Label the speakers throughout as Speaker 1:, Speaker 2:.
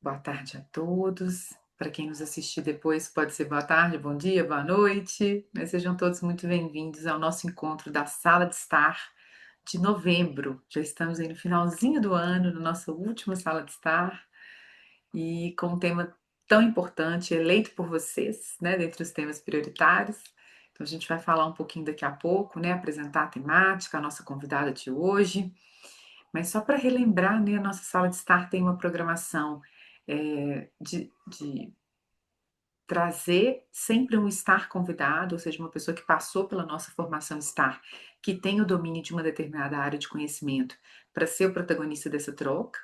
Speaker 1: Boa tarde a todos. Para quem nos assistir depois, pode ser boa tarde, bom dia, boa noite. Mas sejam todos muito bem-vindos ao nosso encontro da Sala de Estar de novembro. Já estamos aí no finalzinho do ano, na nossa última Sala de Estar, e com um tema tão importante, eleito por vocês, né, dentre os temas prioritários. Então, a gente vai falar um pouquinho daqui a pouco, né, apresentar a temática, a nossa convidada de hoje. Mas só para relembrar, né, a nossa sala de estar tem uma programação de trazer sempre um estar convidado, ou seja, uma pessoa que passou pela nossa formação estar, que tem o domínio de uma determinada área de conhecimento, para ser o protagonista dessa troca.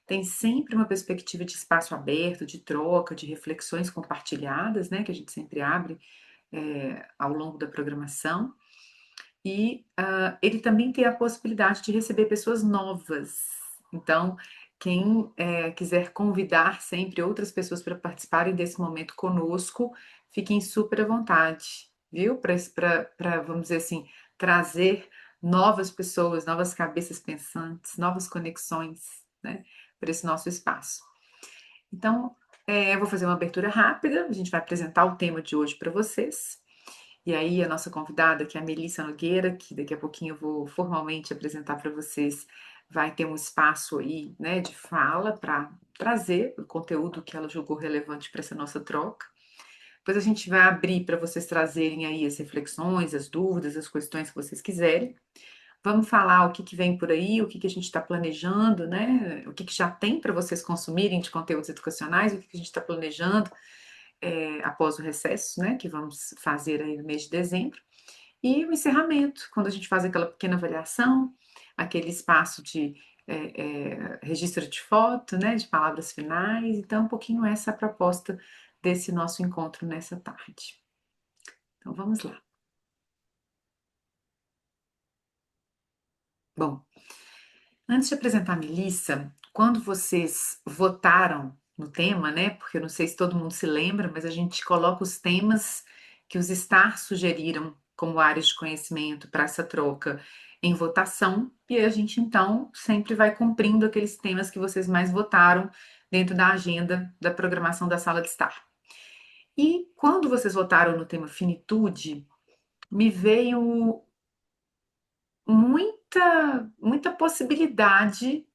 Speaker 1: Tem sempre uma perspectiva de espaço aberto, de troca, de reflexões compartilhadas, né, que a gente sempre abre ao longo da programação. E ele também tem a possibilidade de receber pessoas novas. Então, quem quiser convidar sempre outras pessoas para participarem desse momento conosco, fiquem super à vontade, viu? Para, vamos dizer assim, trazer novas pessoas, novas cabeças pensantes, novas conexões, né, para esse nosso espaço. Então, eu vou fazer uma abertura rápida, a gente vai apresentar o tema de hoje para vocês. E aí, a nossa convidada, que é a Melissa Nogueira, que daqui a pouquinho eu vou formalmente apresentar para vocês, vai ter um espaço aí, né, de fala para trazer o conteúdo que ela julgou relevante para essa nossa troca. Depois a gente vai abrir para vocês trazerem aí as reflexões, as dúvidas, as questões que vocês quiserem. Vamos falar o que, que vem por aí, o que, que a gente está planejando, né? O que, que já tem para vocês consumirem de conteúdos educacionais, o que, que a gente está planejando após o recesso, né? Que vamos fazer aí no mês de dezembro. E o encerramento, quando a gente faz aquela pequena avaliação, aquele espaço de registro de foto, né, de palavras finais. Então, um pouquinho essa é a proposta desse nosso encontro nessa tarde. Então, vamos lá. Bom, antes de apresentar a Melissa, quando vocês votaram no tema, né, porque eu não sei se todo mundo se lembra, mas a gente coloca os temas que os STAR sugeriram como áreas de conhecimento para essa troca em votação, e a gente então sempre vai cumprindo aqueles temas que vocês mais votaram dentro da agenda da programação da sala de estar. E quando vocês votaram no tema finitude, me veio muita possibilidade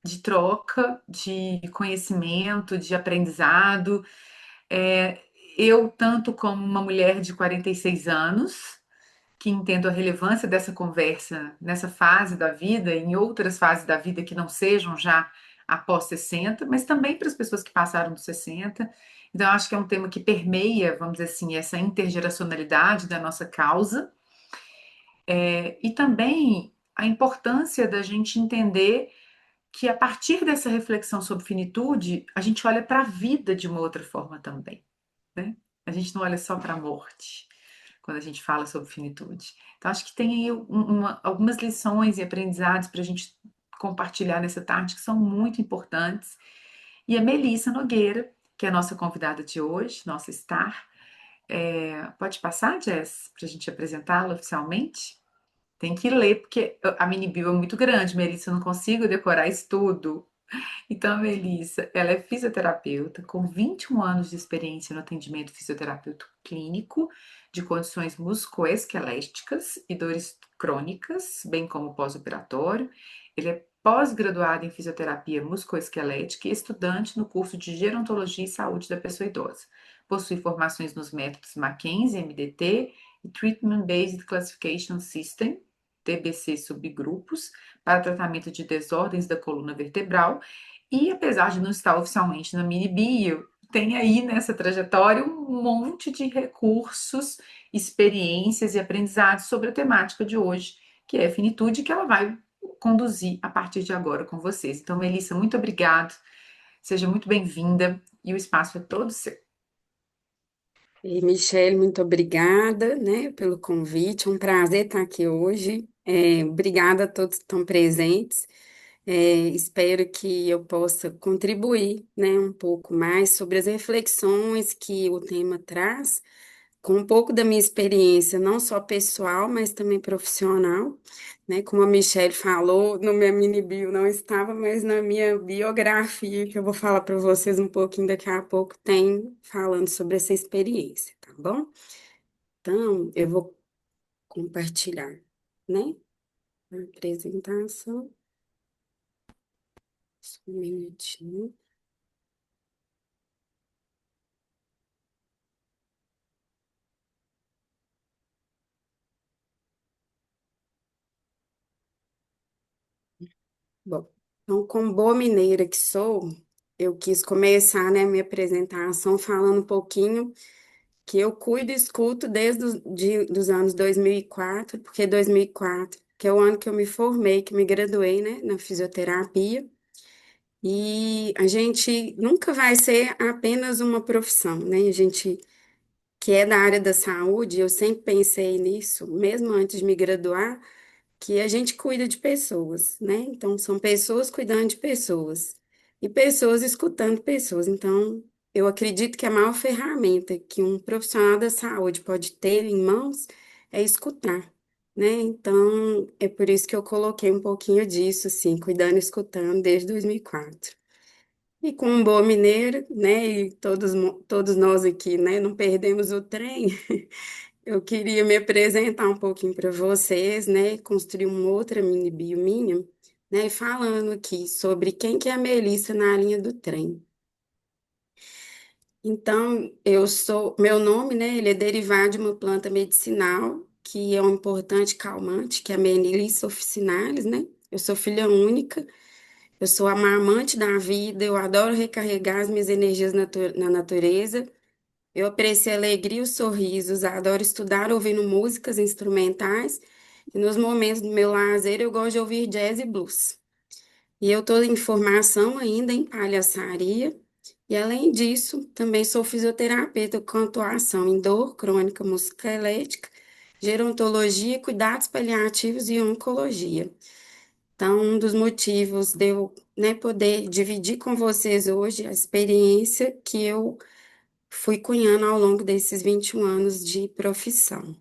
Speaker 1: de troca, de conhecimento, de aprendizado. É, eu, tanto como uma mulher de 46 anos, que entendo a relevância dessa conversa nessa fase da vida, em outras fases da vida que não sejam já após 60, mas também para as pessoas que passaram dos 60. Então, acho que é um tema que permeia, vamos dizer assim, essa intergeracionalidade da nossa causa. E também a importância da gente entender que a partir dessa reflexão sobre finitude, a gente olha para a vida de uma outra forma também, né? A gente não olha só para a morte quando a gente fala sobre finitude. Então, acho que tem aí algumas lições e aprendizados para a gente compartilhar nessa tarde que são muito importantes. E a Melissa Nogueira, que é a nossa convidada de hoje, nossa star, pode passar, Jess, para a gente apresentá-la oficialmente? Tem que ler, porque a mini bio é muito grande, Melissa, eu não consigo decorar isso tudo. Então, a Melissa, ela é fisioterapeuta com 21 anos de experiência no atendimento fisioterapêutico clínico de condições musculoesqueléticas e dores crônicas, bem como pós-operatório. Ele é pós-graduado em fisioterapia musculoesquelética e estudante no curso de Gerontologia e Saúde da Pessoa Idosa. Possui formações nos métodos Mackenzie, MDT e Treatment Based Classification System, TBC subgrupos, para tratamento de desordens da coluna vertebral e apesar de não estar oficialmente na mini bio, tem aí nessa trajetória um monte de recursos, experiências e aprendizados sobre a temática de hoje, que é a finitude, que ela vai conduzir a partir de agora com vocês. Então, Melissa, muito obrigada, seja muito bem-vinda e o espaço é todo seu.
Speaker 2: E Michele, muito obrigada, né, pelo convite. Um prazer estar aqui hoje. Obrigada a todos que estão presentes. Espero que eu possa contribuir, né, um pouco mais sobre as reflexões que o tema traz com um pouco da minha experiência, não só pessoal, mas também profissional, né? Como a Michelle falou, no meu mini bio não estava, mas na minha biografia, que eu vou falar para vocês um pouquinho daqui a pouco, tem falando sobre essa experiência, tá bom? Então, eu vou compartilhar, né? A apresentação, só um minutinho. Bom, então, como boa mineira que sou, eu quis começar, né, minha apresentação falando um pouquinho que eu cuido e escuto desde dos anos 2004, porque 2004, que é o ano que eu me formei, que me graduei, né, na fisioterapia, e a gente nunca vai ser apenas uma profissão, né, a gente que é da área da saúde, eu sempre pensei nisso, mesmo antes de me graduar, que a gente cuida de pessoas, né? Então, são pessoas cuidando de pessoas e pessoas escutando pessoas. Então, eu acredito que a maior ferramenta que um profissional da saúde pode ter em mãos é escutar, né? Então, é por isso que eu coloquei um pouquinho disso, assim, cuidando e escutando desde 2004. E com um boa mineira, né, e todos nós aqui, né, não perdemos o trem, eu queria me apresentar um pouquinho para vocês, né? Construir uma outra mini bio minha, né? Falando aqui sobre quem que é a Melissa na linha do trem. Então, meu nome, né? Ele é derivado de uma planta medicinal que é um importante calmante, que é a Melissa officinalis, né? Eu sou filha única, eu sou amante da vida, eu adoro recarregar as minhas energias na natureza. Eu aprecio a alegria e os sorrisos, adoro estudar ouvindo músicas instrumentais e nos momentos do meu lazer eu gosto de ouvir jazz e blues. E eu estou em formação ainda em palhaçaria e além disso também sou fisioterapeuta com atuação em dor crônica musculoesquelética, gerontologia, cuidados paliativos e oncologia. Então, um dos motivos de eu, né, poder dividir com vocês hoje a experiência que eu fui cunhando ao longo desses 21 anos de profissão.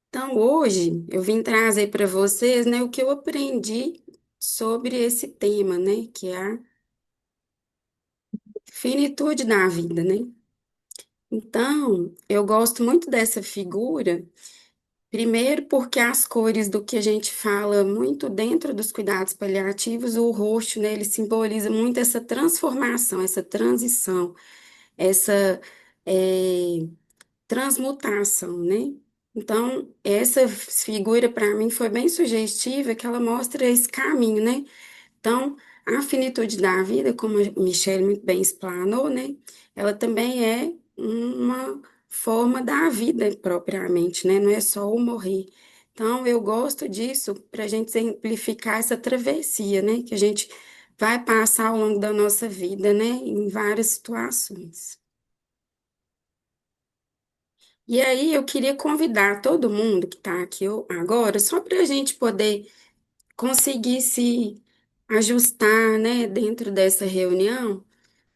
Speaker 2: Então, hoje eu vim trazer para vocês, né, o que eu aprendi sobre esse tema, né, que é a finitude da vida, né? Então, eu gosto muito dessa figura, primeiro porque as cores do que a gente fala muito dentro dos cuidados paliativos, o roxo, né, ele simboliza muito essa transformação, essa transição, essa transmutação, né? Então, essa figura para mim foi bem sugestiva, que ela mostra esse caminho, né? Então, a finitude da vida, como a Michelle muito bem explanou, né? Ela também é uma forma da vida propriamente, né? Não é só o morrer. Então, eu gosto disso para a gente exemplificar essa travessia, né? Que a gente vai passar ao longo da nossa vida, né? Em várias situações. E aí eu queria convidar todo mundo que está aqui agora, só para a gente poder conseguir se ajustar, né, dentro dessa reunião,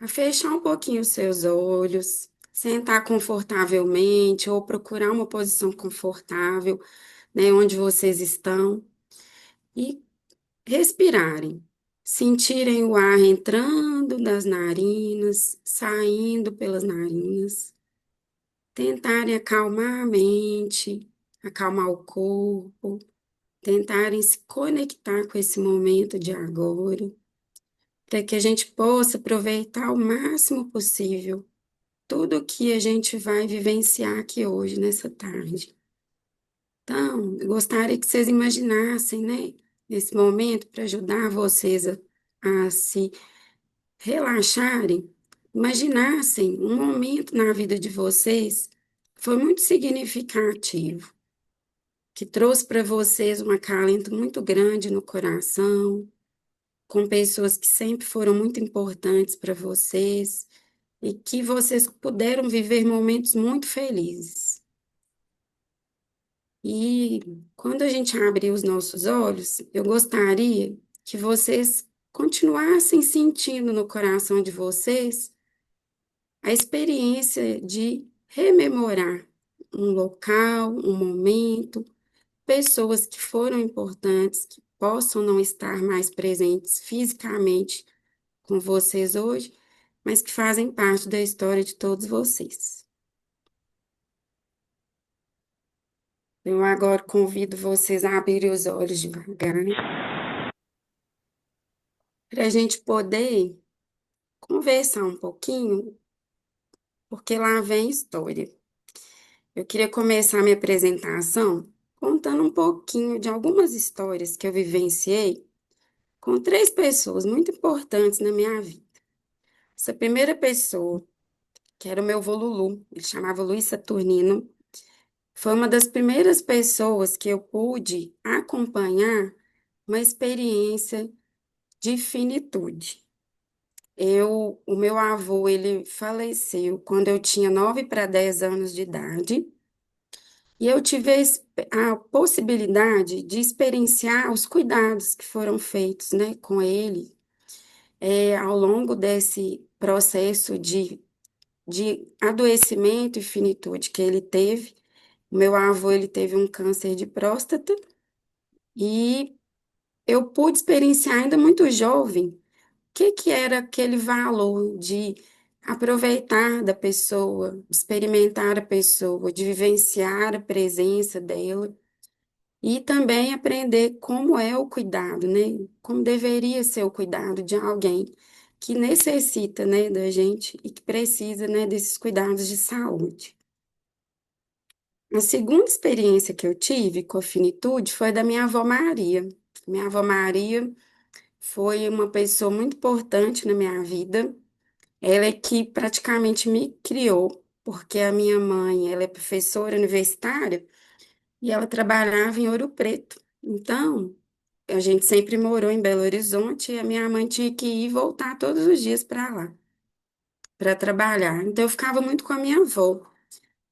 Speaker 2: a fechar um pouquinho os seus olhos, sentar confortavelmente ou procurar uma posição confortável, né, onde vocês estão e respirarem. Sentirem o ar entrando das narinas, saindo pelas narinas. Tentarem acalmar a mente, acalmar o corpo, tentarem se conectar com esse momento de agora, para que a gente possa aproveitar o máximo possível tudo o que a gente vai vivenciar aqui hoje, nessa tarde. Então, eu gostaria que vocês imaginassem, né, esse momento para ajudar vocês a se relaxarem, imaginassem um momento na vida de vocês que foi muito significativo, que trouxe para vocês um acalento muito grande no coração, com pessoas que sempre foram muito importantes para vocês e que vocês puderam viver momentos muito felizes. E quando a gente abre os nossos olhos, eu gostaria que vocês continuassem sentindo no coração de vocês a experiência de rememorar um local, um momento, pessoas que foram importantes, que possam não estar mais presentes fisicamente com vocês hoje, mas que fazem parte da história de todos vocês. Eu agora convido vocês a abrirem os olhos devagar, para a gente poder conversar um pouquinho, porque lá vem história. Eu queria começar minha apresentação contando um pouquinho de algumas histórias que eu vivenciei com três pessoas muito importantes na minha vida. Essa primeira pessoa, que era o meu vô Lulu, ele chamava Luiz Saturnino, foi uma das primeiras pessoas que eu pude acompanhar uma experiência de finitude. O meu avô, ele faleceu quando eu tinha 9 para 10 anos de idade, e eu tive a possibilidade de experienciar os cuidados que foram feitos, né, com ele, ao longo desse processo de adoecimento e finitude que ele teve. O meu avô, ele teve um câncer de próstata e eu pude experienciar ainda muito jovem o que era aquele valor de aproveitar da pessoa, de experimentar a pessoa, de vivenciar a presença dela e também aprender como é o cuidado, né? Como deveria ser o cuidado de alguém que necessita, né, da gente e que precisa, né, desses cuidados de saúde. A segunda experiência que eu tive com a finitude foi da minha avó Maria. Minha avó Maria foi uma pessoa muito importante na minha vida. Ela é que praticamente me criou, porque a minha mãe, ela é professora universitária e ela trabalhava em Ouro Preto. Então, a gente sempre morou em Belo Horizonte e a minha mãe tinha que ir e voltar todos os dias para lá, para trabalhar. Então, eu ficava muito com a minha avó.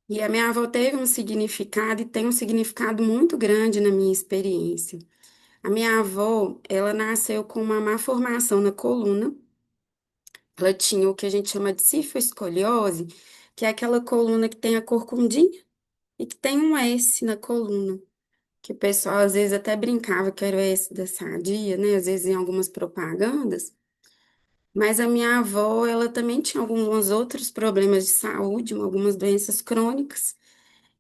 Speaker 2: E a minha avó teve um significado e tem um significado muito grande na minha experiência. A minha avó, ela nasceu com uma má formação na coluna. Ela tinha o que a gente chama de cifoescoliose, que é aquela coluna que tem a corcundinha e que tem um S na coluna, que o pessoal às vezes até brincava que era o S da sadia, né? Às vezes em algumas propagandas. Mas a minha avó, ela também tinha alguns outros problemas de saúde, algumas doenças crônicas.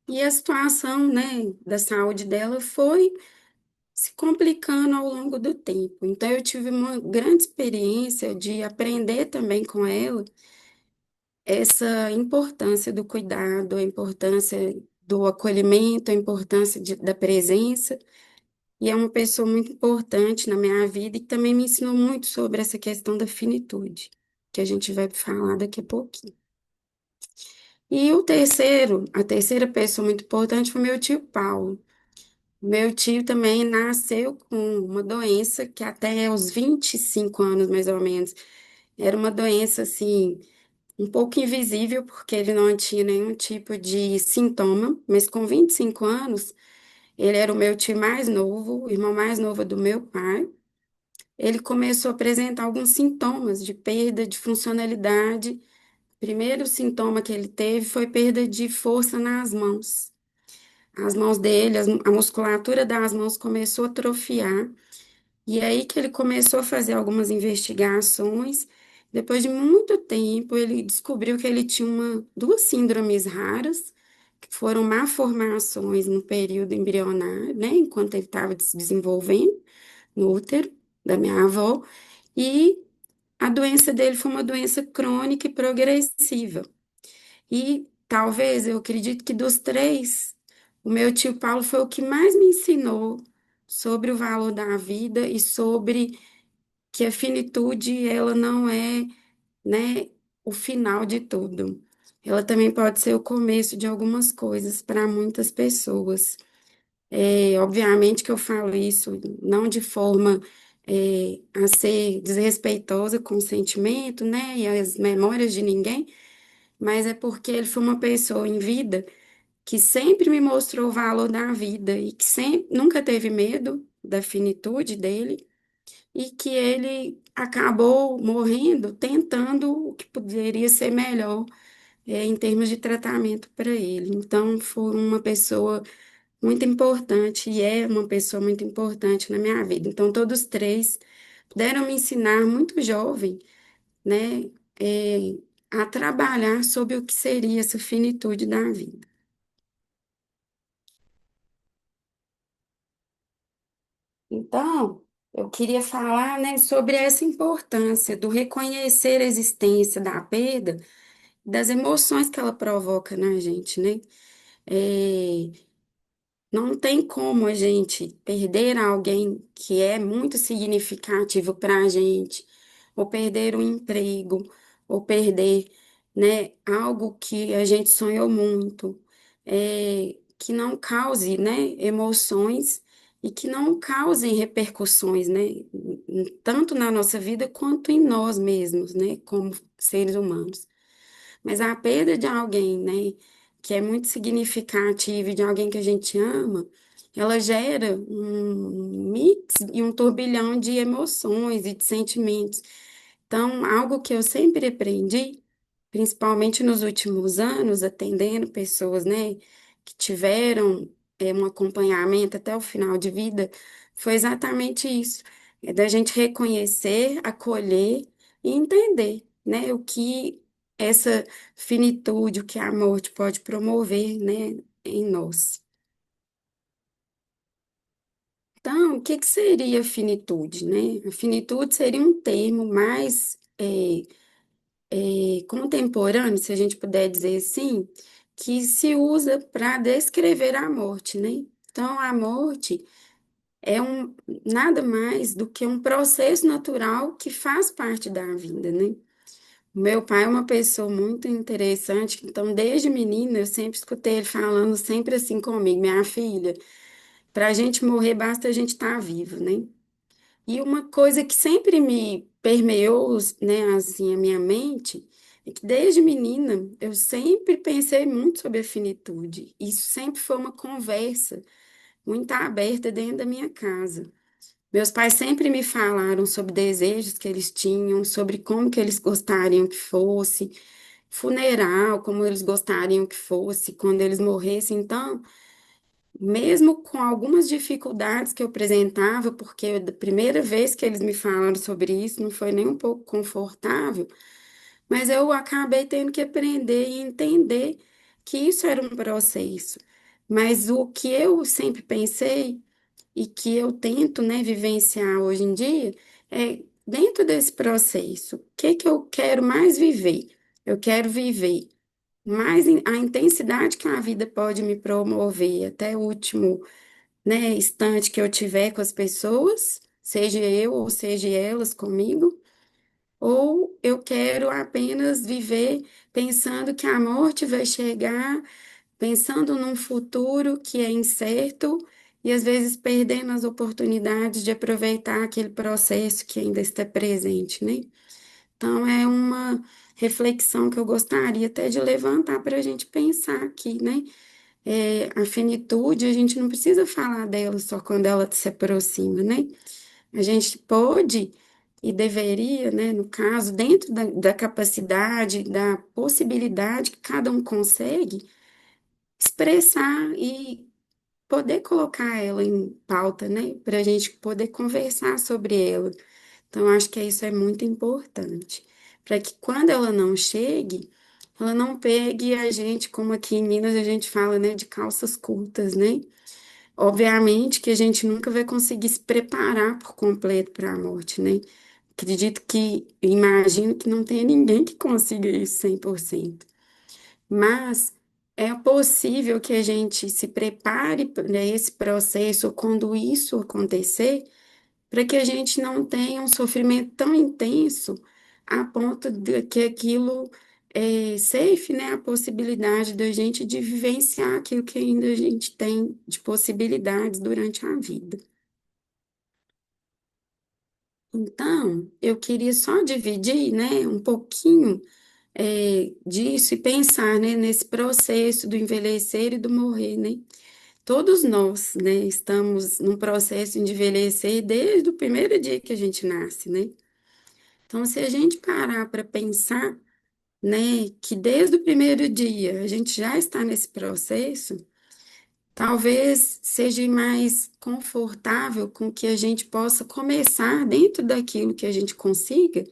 Speaker 2: E a situação, né, da saúde dela foi se complicando ao longo do tempo. Então, eu tive uma grande experiência de aprender também com ela essa importância do cuidado, a importância do acolhimento, a importância da presença. E é uma pessoa muito importante na minha vida e também me ensinou muito sobre essa questão da finitude, que a gente vai falar daqui a pouquinho. E a terceira pessoa muito importante foi meu tio Paulo. Meu tio também nasceu com uma doença que até os 25 anos, mais ou menos, era uma doença assim, um pouco invisível, porque ele não tinha nenhum tipo de sintoma, mas com 25 anos, ele era o meu tio mais novo, o irmão mais novo do meu pai. Ele começou a apresentar alguns sintomas de perda de funcionalidade. O primeiro sintoma que ele teve foi perda de força nas mãos. As mãos dele, a musculatura das mãos começou a atrofiar. E é aí que ele começou a fazer algumas investigações. Depois de muito tempo, ele descobriu que ele tinha duas síndromes raras, que foram malformações no período embrionário, né, enquanto ele estava se desenvolvendo no útero da minha avó. E a doença dele foi uma doença crônica e progressiva. E talvez, eu acredito que dos três, o meu tio Paulo foi o que mais me ensinou sobre o valor da vida e sobre que a finitude, ela não é, né, o final de tudo. Ela também pode ser o começo de algumas coisas para muitas pessoas. Obviamente que eu falo isso não de forma a ser desrespeitosa com o sentimento, né, e as memórias de ninguém, mas é porque ele foi uma pessoa em vida que sempre me mostrou o valor da vida e que sempre, nunca teve medo da finitude dele e que ele acabou morrendo tentando o que poderia ser melhor em termos de tratamento para ele. Então, foi uma pessoa muito importante e é uma pessoa muito importante na minha vida. Então, todos três puderam me ensinar muito jovem, né, é, a trabalhar sobre o que seria essa finitude da vida. Então, eu queria falar, né, sobre essa importância do reconhecer a existência da perda, das emoções que ela provoca na gente, né? É, não tem como a gente perder alguém que é muito significativo para a gente, ou perder um emprego, ou perder, né, algo que a gente sonhou muito, que não cause, né, emoções e que não causem repercussões, né, tanto na nossa vida quanto em nós mesmos, né, como seres humanos. Mas a perda de alguém, né, que é muito significativo e de alguém que a gente ama, ela gera um mix e um turbilhão de emoções e de sentimentos. Então, algo que eu sempre aprendi, principalmente nos últimos anos, atendendo pessoas, né, que tiveram um acompanhamento até o final de vida, foi exatamente isso, é da gente reconhecer, acolher e entender, né, o que essa finitude, o que a morte pode promover, né, em nós. Então, o que que seria a finitude, né? A finitude seria um termo mais contemporâneo, se a gente puder dizer assim, que se usa para descrever a morte, né? Então, a morte é nada mais do que um processo natural que faz parte da vida, né? O meu pai é uma pessoa muito interessante, então desde menina eu sempre escutei ele falando sempre assim comigo, minha filha, para a gente morrer basta a gente estar vivo, né? E uma coisa que sempre me permeou, né, assim, a minha mente, é que desde menina eu sempre pensei muito sobre a finitude. Isso sempre foi uma conversa muito aberta dentro da minha casa. Meus pais sempre me falaram sobre desejos que eles tinham, sobre como que eles gostariam que fosse, funeral, como eles gostariam que fosse quando eles morressem. Então, mesmo com algumas dificuldades que eu apresentava, porque da primeira vez que eles me falaram sobre isso não foi nem um pouco confortável, mas eu acabei tendo que aprender e entender que isso era um processo. Mas o que eu sempre pensei e que eu tento, né, vivenciar hoje em dia é dentro desse processo, o que que eu quero mais viver? Eu quero viver mais a intensidade que a vida pode me promover até o último, né, instante que eu tiver com as pessoas, seja eu ou seja elas comigo, ou eu quero apenas viver pensando que a morte vai chegar, pensando num futuro que é incerto e às vezes perdendo as oportunidades de aproveitar aquele processo que ainda está presente, né? Então, é uma reflexão que eu gostaria até de levantar para a gente pensar aqui, né? A finitude, a gente não precisa falar dela só quando ela se aproxima, né? A gente pode e deveria, né, no caso, dentro da capacidade, da possibilidade que cada um consegue, expressar e poder colocar ela em pauta, né, para a gente poder conversar sobre ela. Então, acho que isso é muito importante, para que quando ela não chegue, ela não pegue a gente, como aqui em Minas a gente fala, né, de calças curtas, né? Obviamente que a gente nunca vai conseguir se preparar por completo para a morte, né? Acredito que, imagino que não tenha ninguém que consiga isso 100%. Mas é possível que a gente se prepare para esse processo quando isso acontecer, para que a gente não tenha um sofrimento tão intenso a ponto de que aquilo safe, né, a possibilidade da gente de vivenciar aquilo que ainda a gente tem de possibilidades durante a vida. Então, eu queria só dividir, né, um pouquinho disso e pensar, né, nesse processo do envelhecer e do morrer, né? Todos nós, né, estamos num processo de envelhecer desde o primeiro dia que a gente nasce, né? Então, se a gente parar para pensar, né, que desde o primeiro dia a gente já está nesse processo, talvez seja mais confortável com que a gente possa começar dentro daquilo que a gente consiga,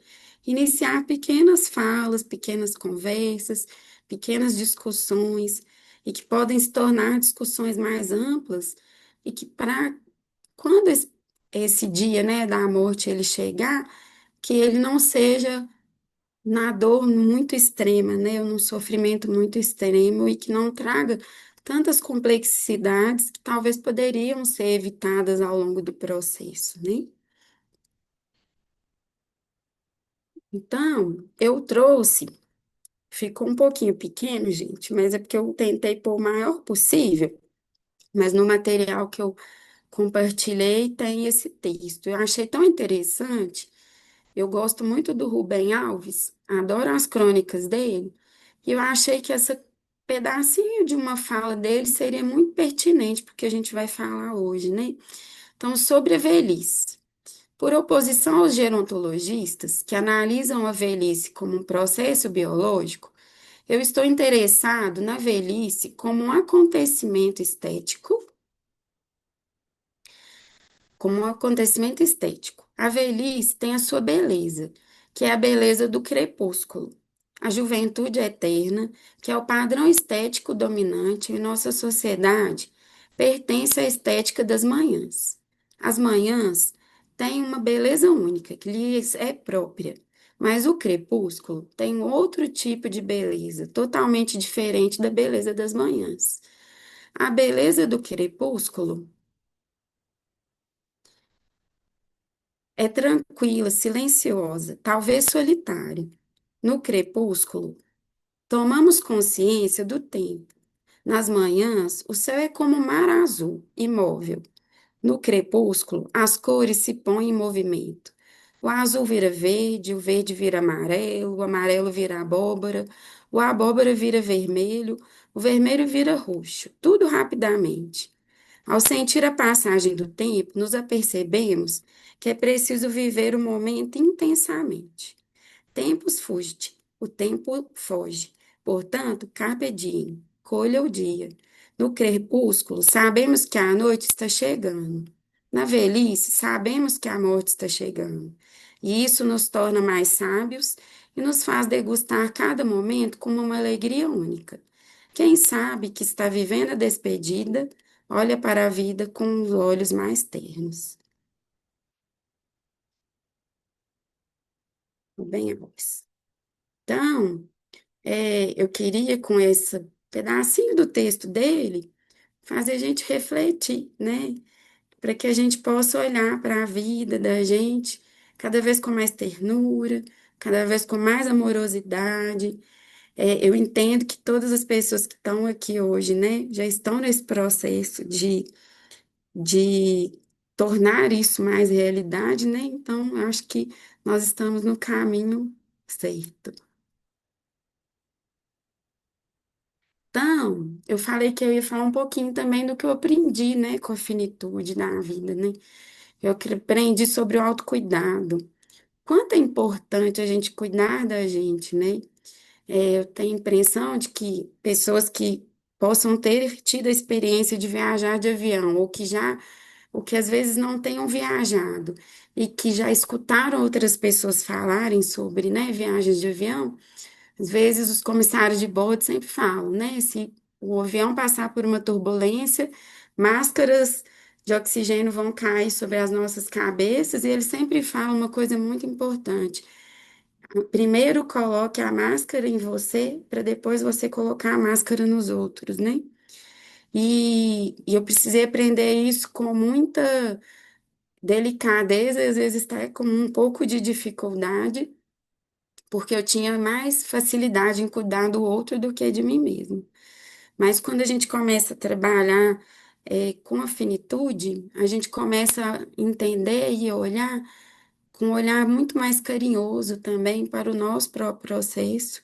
Speaker 2: iniciar pequenas falas, pequenas conversas, pequenas discussões, e que podem se tornar discussões mais amplas, e que para quando esse dia, né, da morte ele chegar, que ele não seja na dor muito extrema, né, ou num sofrimento muito extremo e que não traga tantas complexidades que talvez poderiam ser evitadas ao longo do processo, né? Então, eu trouxe, ficou um pouquinho pequeno, gente, mas é porque eu tentei pôr o maior possível, mas no material que eu compartilhei tem esse texto. Eu achei tão interessante. Eu gosto muito do Rubem Alves, adoro as crônicas dele, e eu achei que essa pedacinho de uma fala dele seria muito pertinente porque a gente vai falar hoje, né? Então, sobre a velhice. Por oposição aos gerontologistas, que analisam a velhice como um processo biológico, eu estou interessado na velhice como um acontecimento estético, como um acontecimento estético. A velhice tem a sua beleza, que é a beleza do crepúsculo. A juventude eterna, que é o padrão estético dominante em nossa sociedade, pertence à estética das manhãs. As manhãs têm uma beleza única, que lhes é própria, mas o crepúsculo tem outro tipo de beleza, totalmente diferente da beleza das manhãs. A beleza do crepúsculo é tranquila, silenciosa, talvez solitária. No crepúsculo, tomamos consciência do tempo. Nas manhãs, o céu é como um mar azul, imóvel. No crepúsculo, as cores se põem em movimento. O azul vira verde, o verde vira amarelo, o amarelo vira abóbora, o abóbora vira vermelho, o vermelho vira roxo, tudo rapidamente. Ao sentir a passagem do tempo, nos apercebemos que é preciso viver o momento intensamente. Tempus fugit, o tempo foge. Portanto, carpe diem, colha o dia. No crepúsculo, sabemos que a noite está chegando. Na velhice, sabemos que a morte está chegando. E isso nos torna mais sábios e nos faz degustar cada momento com uma alegria única. Quem sabe que está vivendo a despedida, olha para a vida com os olhos mais ternos. Bem, Alves. Então, eu queria, com esse pedacinho do texto dele, fazer a gente refletir, né? Para que a gente possa olhar para a vida da gente cada vez com mais ternura, cada vez com mais amorosidade. Eu entendo que todas as pessoas que estão aqui hoje, né, já estão nesse processo de tornar isso mais realidade, né? Então, eu acho que nós estamos no caminho certo. Então, eu falei que eu ia falar um pouquinho também do que eu aprendi, né, com a finitude da vida, né? Aprendi sobre o autocuidado. Quanto é importante a gente cuidar da gente, né? Eu tenho a impressão de que pessoas que possam ter tido a experiência de viajar de avião, ou que às vezes não tenham viajado, e que já escutaram outras pessoas falarem sobre, né, viagens de avião, às vezes os comissários de bordo sempre falam, né? Se o avião passar por uma turbulência, máscaras de oxigênio vão cair sobre as nossas cabeças, e eles sempre falam uma coisa muito importante. Primeiro coloque a máscara em você, para depois você colocar a máscara nos outros, né? E eu precisei aprender isso com muita delicadeza, às vezes até com um pouco de dificuldade, porque eu tinha mais facilidade em cuidar do outro do que de mim mesmo. Mas quando a gente começa a trabalhar com a finitude, a gente começa a entender e olhar com um olhar muito mais carinhoso também para o nosso próprio processo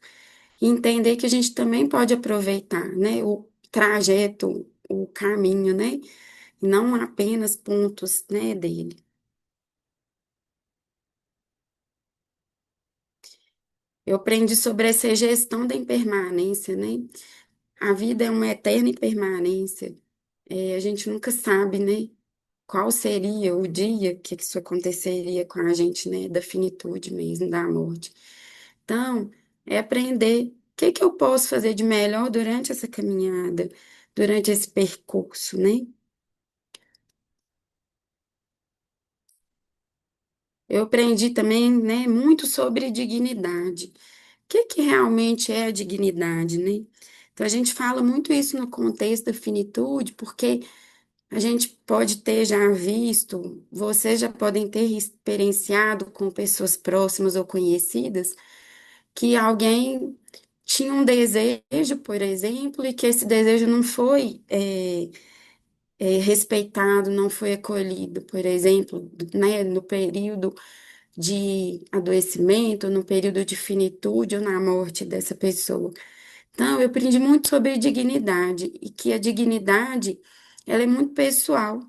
Speaker 2: e entender que a gente também pode aproveitar, né, o trajeto, o caminho, né, e não apenas pontos, né, dele. Eu aprendi sobre essa gestão da impermanência, né? A vida é uma eterna impermanência. A gente nunca sabe, né? Qual seria o dia que isso aconteceria com a gente, né? Da finitude mesmo, da morte. Então, é aprender o que que eu posso fazer de melhor durante essa caminhada, durante esse percurso, né? Eu aprendi também, né, muito sobre dignidade. O que que realmente é a dignidade, né? Então, a gente fala muito isso no contexto da finitude, porque a gente pode ter já visto, vocês já podem ter experienciado com pessoas próximas ou conhecidas, que alguém tinha um desejo, por exemplo, e que esse desejo não foi respeitado, não foi acolhido, por exemplo, né, no período de adoecimento, no período de finitude ou na morte dessa pessoa. Então, eu aprendi muito sobre dignidade e que a dignidade, ela é muito pessoal,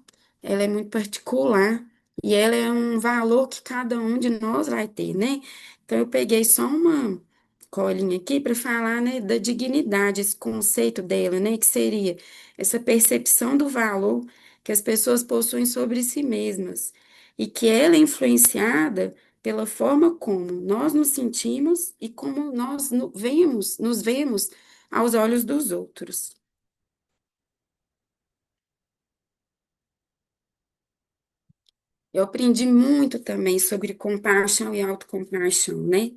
Speaker 2: ela é muito particular e ela é um valor que cada um de nós vai ter, né? Então, eu peguei só uma colinha aqui para falar, né, da dignidade, esse conceito dela, né, que seria essa percepção do valor que as pessoas possuem sobre si mesmas e que ela é influenciada pela forma como nós nos sentimos e como nós nos vemos aos olhos dos outros. Eu aprendi muito também sobre compaixão e autocompaixão, né?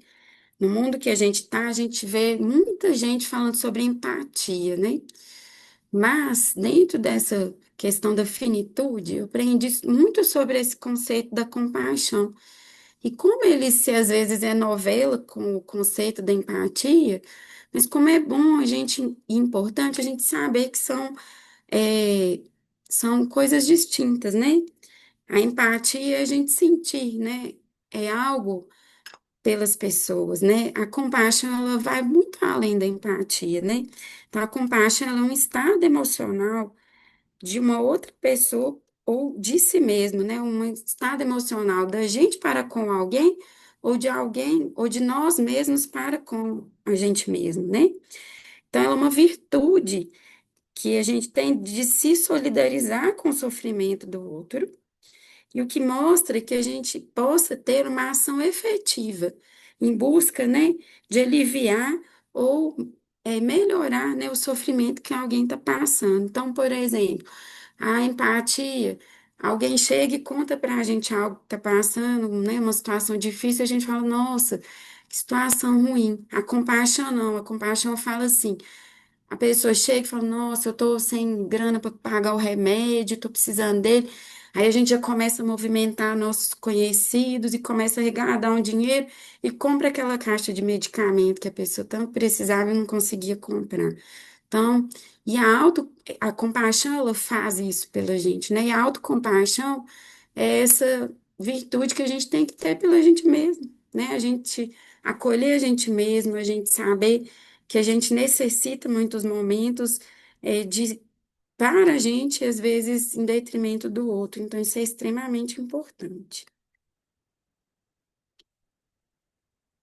Speaker 2: No mundo que a gente está, a gente vê muita gente falando sobre empatia, né? Mas, dentro dessa questão da finitude, eu aprendi muito sobre esse conceito da compaixão. E como ele, se às vezes é novela com o conceito da empatia, mas como é bom a gente, e importante a gente saber que é, são coisas distintas, né? A empatia é a gente sentir, né? É algo pelas pessoas, né? A compaixão, ela vai muito além da empatia, né? Então, a compaixão, ela é um estado emocional de uma outra pessoa ou de si mesmo, né? Um estado emocional da gente para com alguém ou de alguém ou de nós mesmos para com a gente mesmo, né? Então, ela é uma virtude que a gente tem de se solidarizar com o sofrimento do outro, e o que mostra que a gente possa ter uma ação efetiva em busca, né, de aliviar ou melhorar, né, o sofrimento que alguém está passando. Então, por exemplo, a empatia, alguém chega e conta para a gente algo que está passando, né, uma situação difícil, a gente fala, nossa, que situação ruim. A compaixão não, a compaixão fala assim. A pessoa chega e fala: Nossa, eu tô sem grana para pagar o remédio, tô precisando dele. Aí a gente já começa a movimentar nossos conhecidos e começa a arrecadar um dinheiro e compra aquela caixa de medicamento que a pessoa tanto precisava e não conseguia comprar. Então, e a compaixão, ela faz isso pela gente, né? E a autocompaixão é essa virtude que a gente tem que ter pela gente mesmo, né? A gente acolher a gente mesmo, a gente saber que a gente necessita muitos momentos de para a gente, às vezes, em detrimento do outro. Então, isso é extremamente importante.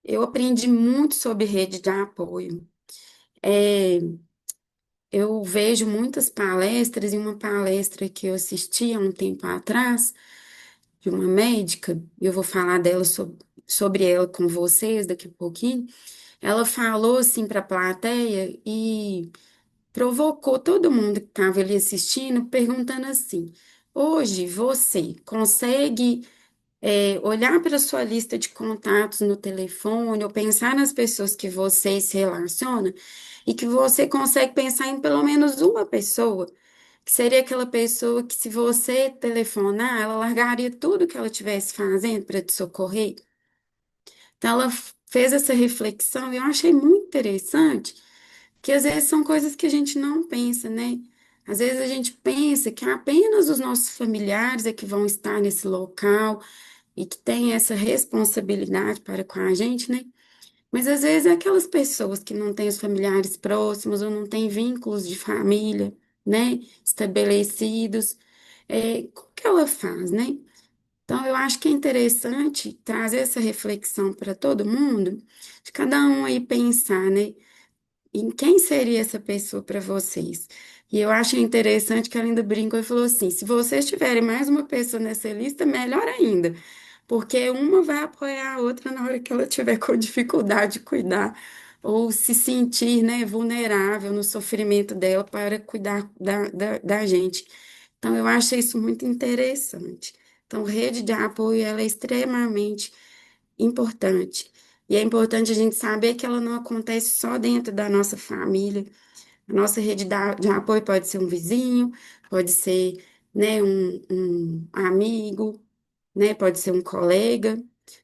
Speaker 2: Eu aprendi muito sobre rede de apoio. É, eu vejo muitas palestras, e uma palestra que eu assisti há um tempo atrás, de uma médica, eu vou falar dela sobre ela com vocês daqui a pouquinho. Ela falou assim para a plateia e provocou todo mundo que estava ali assistindo, perguntando assim: hoje você consegue olhar para a sua lista de contatos no telefone ou pensar nas pessoas que você se relaciona e que você consegue pensar em pelo menos uma pessoa, que seria aquela pessoa que, se você telefonar, ela largaria tudo que ela estivesse fazendo para te socorrer? Então, ela fez essa reflexão e eu achei muito interessante, que às vezes são coisas que a gente não pensa, né? Às vezes a gente pensa que apenas os nossos familiares é que vão estar nesse local e que têm essa responsabilidade para com a gente, né? Mas às vezes é aquelas pessoas que não têm os familiares próximos ou não têm vínculos de família, né? Estabelecidos. Como que ela faz, né? Então, eu acho que é interessante trazer essa reflexão para todo mundo, de cada um aí pensar, né? Em quem seria essa pessoa para vocês? E eu acho interessante que ela ainda brincou e falou assim: se vocês tiverem mais uma pessoa nessa lista, melhor ainda, porque uma vai apoiar a outra na hora que ela tiver com dificuldade de cuidar ou se sentir, né, vulnerável no sofrimento dela para cuidar da gente. Então, eu acho isso muito interessante. Então, rede de apoio, ela é extremamente importante. E é importante a gente saber que ela não acontece só dentro da nossa família. A nossa rede de apoio pode ser um vizinho, pode ser, né, um amigo, né, pode ser um colega,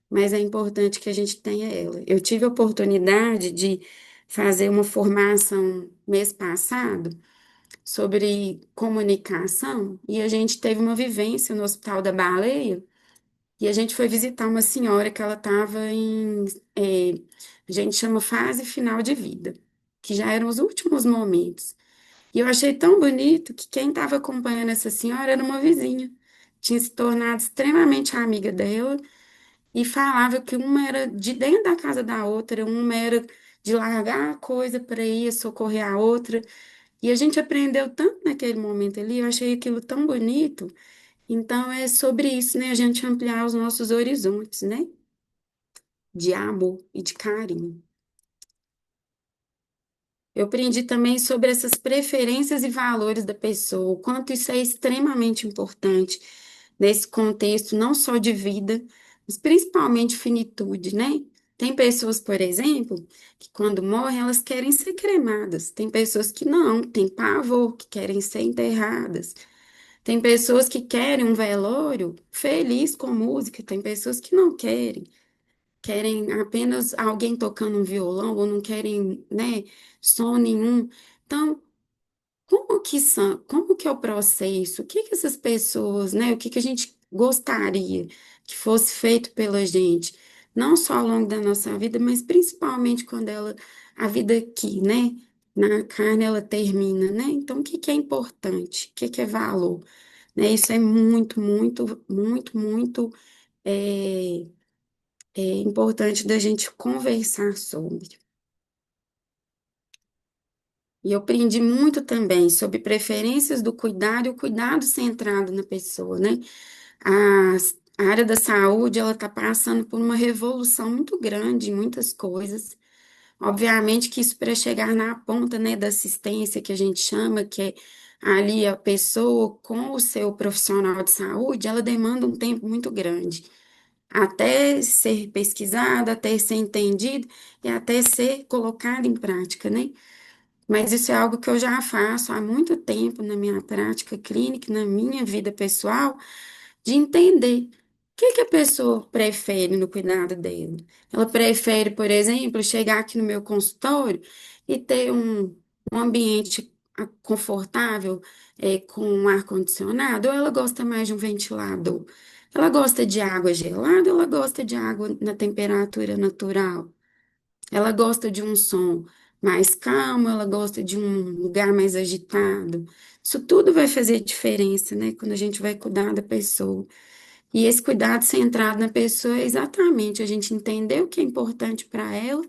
Speaker 2: mas é importante que a gente tenha ela. Eu tive a oportunidade de fazer uma formação mês passado sobre comunicação e a gente teve uma vivência no Hospital da Baleia. E a gente foi visitar uma senhora que ela estava em, a gente chama fase final de vida, que já eram os últimos momentos. E eu achei tão bonito que quem estava acompanhando essa senhora era uma vizinha. Tinha se tornado extremamente amiga dela e falava que uma era de dentro da casa da outra, uma era de largar a coisa para ir socorrer a outra. E a gente aprendeu tanto naquele momento ali, eu achei aquilo tão bonito. Então, é sobre isso, né? A gente ampliar os nossos horizontes, né? De amor e de carinho. Eu aprendi também sobre essas preferências e valores da pessoa, o quanto isso é extremamente importante nesse contexto, não só de vida, mas principalmente finitude, né? Tem pessoas, por exemplo, que quando morrem, elas querem ser cremadas. Tem pessoas que não, têm pavor, que querem ser enterradas. Tem pessoas que querem um velório feliz com música, tem pessoas que não querem, querem apenas alguém tocando um violão ou não querem, né, som nenhum. Então, como que é o processo? O que que essas pessoas, né, o que que a gente gostaria que fosse feito pela gente, não só ao longo da nossa vida, mas principalmente quando a vida aqui, né, na carne ela termina, né? Então, o que que é importante? O que que é valor? Né? Isso é muito é, importante da gente conversar sobre. E eu aprendi muito também sobre preferências do cuidado e o cuidado centrado na pessoa, né? A, a área da saúde, ela está passando por uma revolução muito grande em muitas coisas. Obviamente que isso para chegar na ponta, né, da assistência que a gente chama, que é ali a pessoa com o seu profissional de saúde, ela demanda um tempo muito grande. Até ser pesquisado, até ser entendido e até ser colocado em prática, né? Mas isso é algo que eu já faço há muito tempo na minha prática clínica, na minha vida pessoal, de entender o que que a pessoa prefere no cuidado dela. Ela prefere, por exemplo, chegar aqui no meu consultório e ter um ambiente confortável, com um ar-condicionado, ou ela gosta mais de um ventilador? Ela gosta de água gelada, ou ela gosta de água na temperatura natural? Ela gosta de um som mais calmo, ela gosta de um lugar mais agitado. Isso tudo vai fazer diferença, né, quando a gente vai cuidar da pessoa. E esse cuidado centrado na pessoa é exatamente a gente entender o que é importante para ela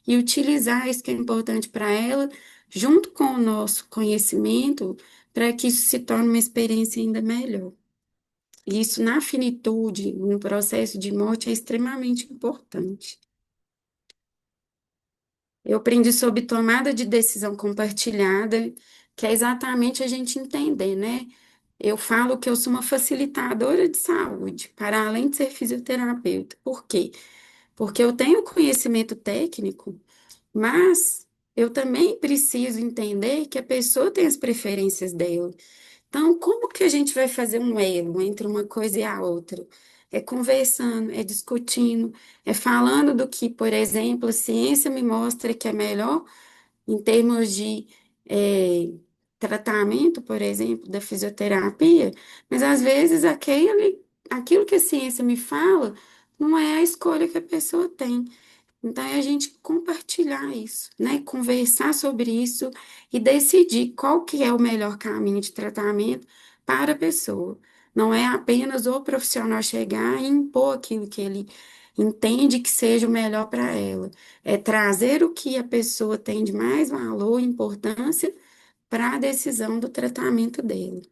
Speaker 2: e utilizar isso que é importante para ela, junto com o nosso conhecimento, para que isso se torne uma experiência ainda melhor. E isso na finitude, no processo de morte, é extremamente importante. Eu aprendi sobre tomada de decisão compartilhada, que é exatamente a gente entender, né? Eu falo que eu sou uma facilitadora de saúde, para além de ser fisioterapeuta. Por quê? Porque eu tenho conhecimento técnico, mas eu também preciso entender que a pessoa tem as preferências dela. Então, como que a gente vai fazer um elo entre uma coisa e a outra? É conversando, é discutindo, é falando do que, por exemplo, a ciência me mostra que é melhor em termos de eh, tratamento, por exemplo, da fisioterapia, mas às vezes aquilo que a ciência me fala não é a escolha que a pessoa tem. Então, é a gente compartilhar isso, né? Conversar sobre isso e decidir qual que é o melhor caminho de tratamento para a pessoa. Não é apenas o profissional chegar e impor aquilo que ele entende que seja o melhor para ela. É trazer o que a pessoa tem de mais valor e importância para a decisão do tratamento dele.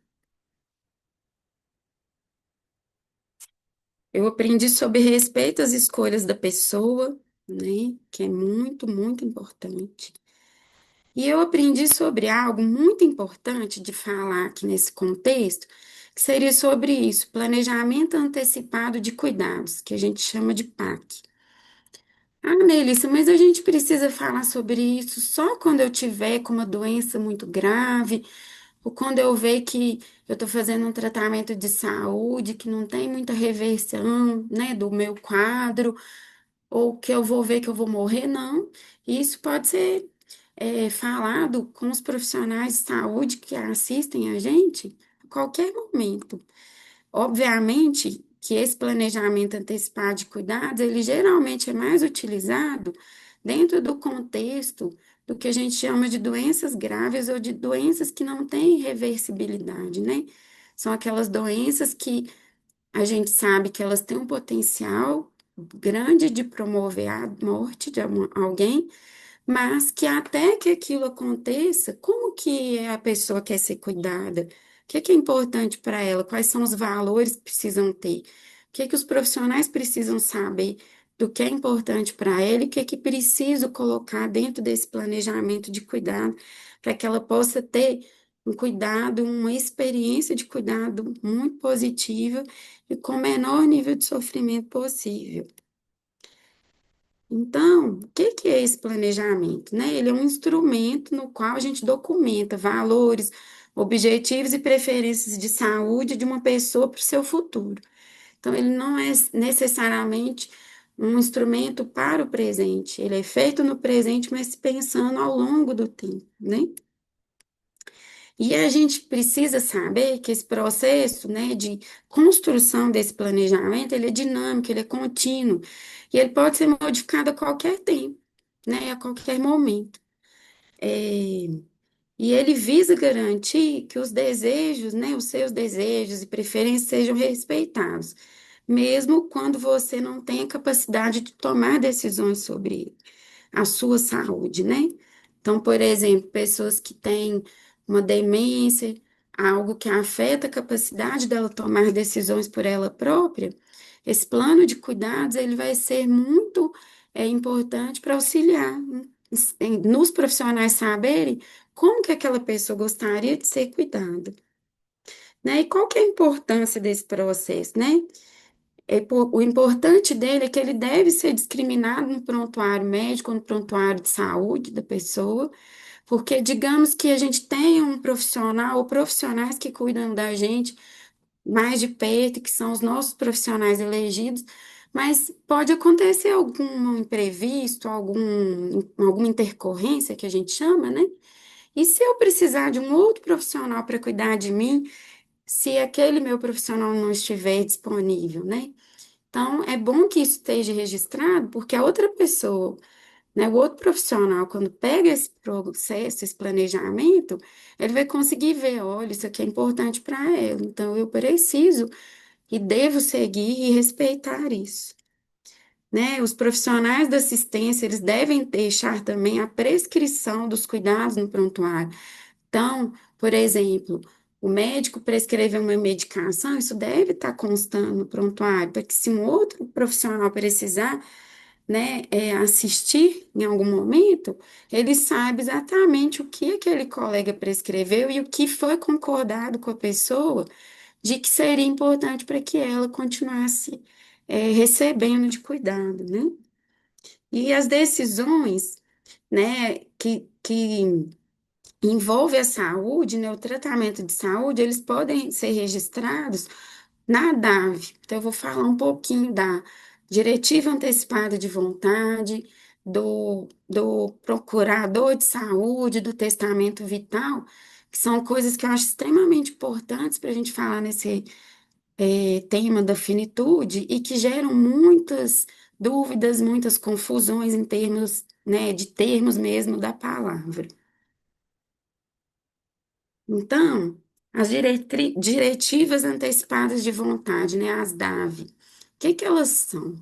Speaker 2: Eu aprendi sobre respeito às escolhas da pessoa, né, que é muito, muito importante. E eu aprendi sobre algo muito importante de falar aqui nesse contexto, que seria sobre isso, planejamento antecipado de cuidados, que a gente chama de PAC. Ah, Melissa, mas a gente precisa falar sobre isso só quando eu tiver com uma doença muito grave, ou quando eu ver que eu estou fazendo um tratamento de saúde que não tem muita reversão, né, do meu quadro, ou que eu vou ver que eu vou morrer, não. Isso pode ser falado com os profissionais de saúde que assistem a gente a qualquer momento. Obviamente que esse planejamento antecipado de cuidados, ele geralmente é mais utilizado dentro do contexto do que a gente chama de doenças graves ou de doenças que não têm reversibilidade, né? São aquelas doenças que a gente sabe que elas têm um potencial grande de promover a morte de alguém, mas que até que aquilo aconteça, como que a pessoa quer ser cuidada? O que é importante para ela? Quais são os valores que precisam ter? O que os profissionais precisam saber do que é importante para ela e o que é que preciso colocar dentro desse planejamento de cuidado para que ela possa ter um cuidado, uma experiência de cuidado muito positiva e com o menor nível de sofrimento possível. Então, o que que é esse planejamento, né? Ele é um instrumento no qual a gente documenta valores, objetivos e preferências de saúde de uma pessoa para o seu futuro. Então, ele não é necessariamente um instrumento para o presente, ele é feito no presente, mas pensando ao longo do tempo, né? E a gente precisa saber que esse processo, né, de construção desse planejamento, ele é dinâmico, ele é contínuo, e ele pode ser modificado a qualquer tempo, né, a qualquer momento. É, e ele visa garantir que os desejos, né, os seus desejos e preferências sejam respeitados, mesmo quando você não tem a capacidade de tomar decisões sobre ele a sua saúde, né? Então, por exemplo, pessoas que têm uma demência, algo que afeta a capacidade dela tomar decisões por ela própria, esse plano de cuidados ele vai ser muito importante para auxiliar nos profissionais saberem como que aquela pessoa gostaria de ser cuidada, né? E qual que é a importância desse processo, né? O importante dele é que ele deve ser discriminado no prontuário médico, no prontuário de saúde da pessoa, porque digamos que a gente tenha um profissional ou profissionais que cuidam da gente mais de perto, que são os nossos profissionais elegidos, mas pode acontecer algum imprevisto, alguma intercorrência que a gente chama, né? E se eu precisar de um outro profissional para cuidar de mim, se aquele meu profissional não estiver disponível, né? Então, é bom que isso esteja registrado, porque a outra pessoa, né, o outro profissional, quando pega esse processo, esse planejamento, ele vai conseguir ver, olha, isso aqui é importante para ela, então eu preciso e devo seguir e respeitar isso, né? Os profissionais da assistência, eles devem deixar também a prescrição dos cuidados no prontuário. Então, por exemplo, o médico prescreveu uma medicação, isso deve estar constando no prontuário, para que se um outro profissional precisar, né, assistir em algum momento, ele saiba exatamente o que aquele colega prescreveu e o que foi concordado com a pessoa de que seria importante para que ela continuasse, recebendo de cuidado, né? E as decisões, né, que envolve a saúde, né, o tratamento de saúde, eles podem ser registrados na DAV. Então, eu vou falar um pouquinho da diretiva antecipada de vontade, do procurador de saúde, do testamento vital, que são coisas que eu acho extremamente importantes para a gente falar nesse tema da finitude e que geram muitas dúvidas, muitas confusões em termos, né, de termos mesmo da palavra. Então, As diretivas antecipadas de vontade, né, as DAV, o que que elas são?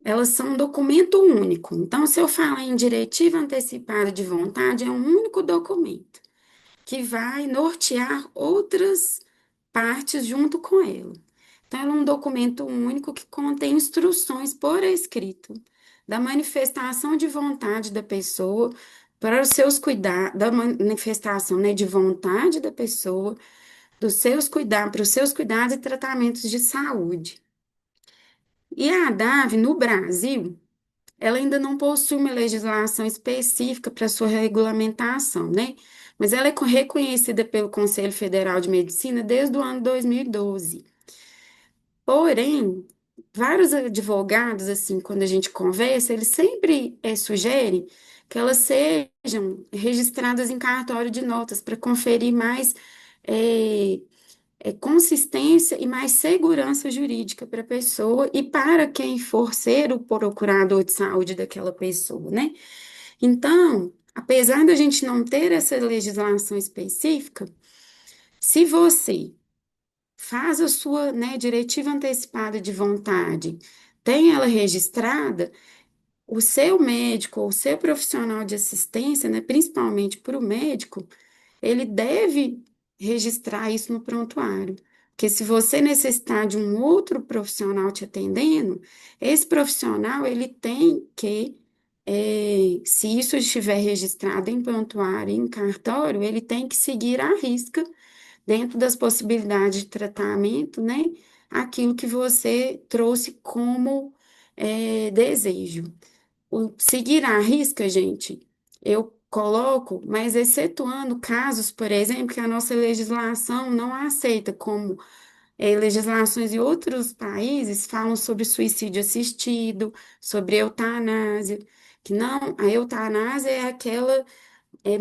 Speaker 2: Elas são um documento único. Então, se eu falar em diretiva antecipada de vontade, é um único documento que vai nortear outras partes junto com ela. Então, ela é um documento único que contém instruções por escrito da manifestação de vontade da pessoa para os seus cuidados, da manifestação, né, de vontade da pessoa, dos seus cuidados, para os seus cuidados e tratamentos de saúde. E a ADAV, no Brasil, ela ainda não possui uma legislação específica para sua regulamentação, né? Mas ela é reconhecida pelo Conselho Federal de Medicina desde o ano 2012. Porém, vários advogados, assim, quando a gente conversa, eles sempre sugerem que elas sejam registradas em cartório de notas para conferir mais eh, consistência e mais segurança jurídica para a pessoa e para quem for ser o procurador de saúde daquela pessoa, né? Então, apesar da gente não ter essa legislação específica, se você faz a sua, né, diretiva antecipada de vontade, tem ela registrada, o seu médico ou o seu profissional de assistência, né, principalmente para o médico, ele deve registrar isso no prontuário. Porque se você necessitar de um outro profissional te atendendo, esse profissional ele tem que, se isso estiver registrado em prontuário, em cartório, ele tem que seguir à risca, dentro das possibilidades de tratamento, né? Aquilo que você trouxe como desejo. O seguir à risca, gente, eu coloco, mas excetuando casos, por exemplo, que a nossa legislação não aceita, como legislações em outros países falam sobre suicídio assistido, sobre eutanásia, que não, a eutanásia é aquela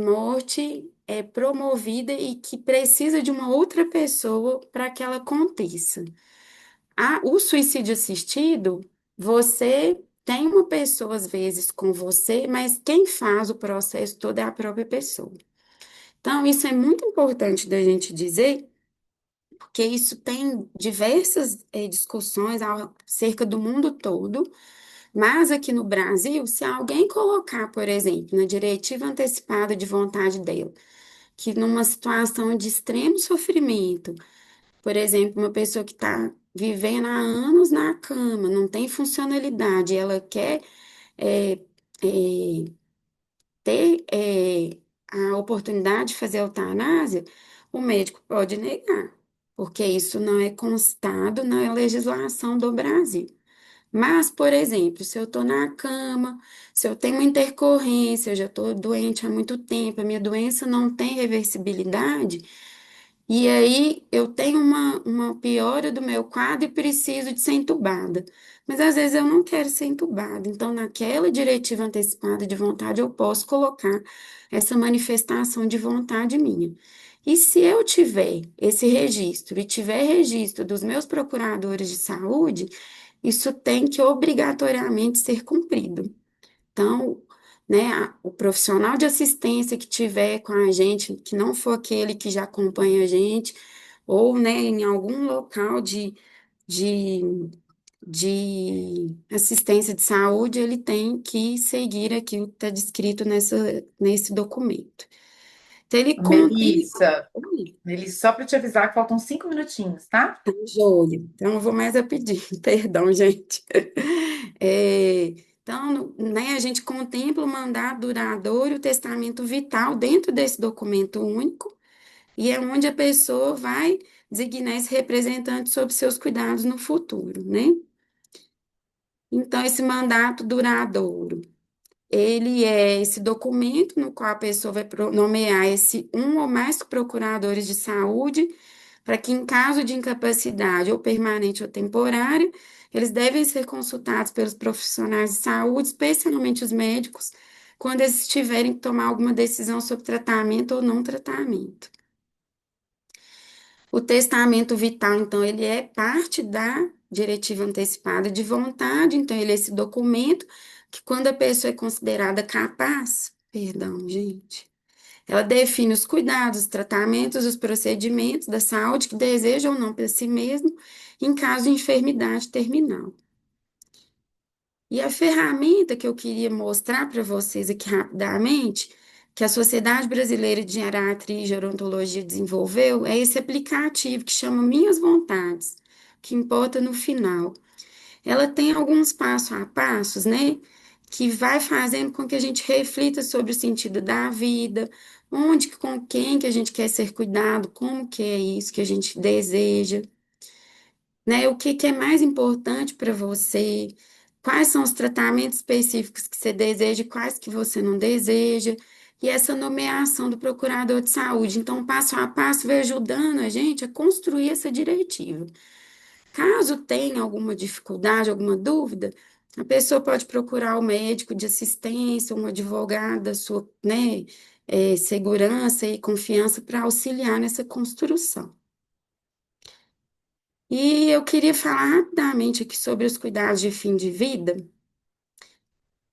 Speaker 2: morte promovida e que precisa de uma outra pessoa para que ela aconteça. O suicídio assistido, você tem uma pessoa às vezes com você, mas quem faz o processo todo é a própria pessoa. Então, isso é muito importante da gente dizer, porque isso tem diversas discussões acerca do mundo todo, mas aqui no Brasil, se alguém colocar, por exemplo, na diretiva antecipada de vontade dela, que numa situação de extremo sofrimento, por exemplo, uma pessoa que está vivendo há anos na cama, não tem funcionalidade, ela quer é, é, ter a oportunidade de fazer eutanásia, o médico pode negar, porque isso não é constado na legislação do Brasil. Mas, por exemplo, se eu estou na cama, se eu tenho uma intercorrência, eu já estou doente há muito tempo, a minha doença não tem reversibilidade, e aí eu tenho uma piora do meu quadro e preciso de ser entubada. Mas às vezes eu não quero ser entubada. Então, naquela diretiva antecipada de vontade, eu posso colocar essa manifestação de vontade minha. E se eu tiver esse registro e tiver registro dos meus procuradores de saúde, isso tem que obrigatoriamente ser cumprido. Então, né, o profissional de assistência que tiver com a gente, que não for aquele que já acompanha a gente, ou, né, em algum local de, de assistência de saúde, ele tem que seguir aquilo que está descrito nesse documento. Então, ele contém.
Speaker 1: Melissa,
Speaker 2: Oi,
Speaker 1: Melissa, só para te avisar que faltam 5 minutinhos, tá?
Speaker 2: tá joia. Então, eu vou mais rapidinho, perdão, gente. Então, né, a gente contempla o mandato duradouro e o testamento vital dentro desse documento único, e é onde a pessoa vai designar esse representante sobre seus cuidados no futuro, né? Então, esse mandato duradouro, ele é esse documento no qual a pessoa vai nomear esse um ou mais procuradores de saúde, para que, em caso de incapacidade ou permanente ou temporária, eles devem ser consultados pelos profissionais de saúde, especialmente os médicos, quando eles tiverem que tomar alguma decisão sobre tratamento ou não tratamento. O testamento vital, então, ele é parte da diretiva antecipada de vontade, então, ele é esse documento que, quando a pessoa é considerada capaz, perdão, gente, Ela define os cuidados, os tratamentos, os procedimentos da saúde que deseja ou não para si mesmo em caso de enfermidade terminal. E a ferramenta que eu queria mostrar para vocês aqui rapidamente, que a Sociedade Brasileira de Geriatria e Gerontologia desenvolveu, é esse aplicativo que chama Minhas Vontades, o que importa no final. Ela tem alguns passo a passos, né? Que vai fazendo com que a gente reflita sobre o sentido da vida, onde, com quem que a gente quer ser cuidado, como que é isso que a gente deseja, né? O que que é mais importante para você, quais são os tratamentos específicos que você deseja e quais que você não deseja, e essa nomeação do procurador de saúde. Então, passo a passo, vai ajudando a gente a construir essa diretiva. Caso tenha alguma dificuldade, alguma dúvida, a pessoa pode procurar o médico de assistência, um advogado da sua, né, segurança e confiança para auxiliar nessa construção. E eu queria falar rapidamente aqui sobre os cuidados de fim de vida,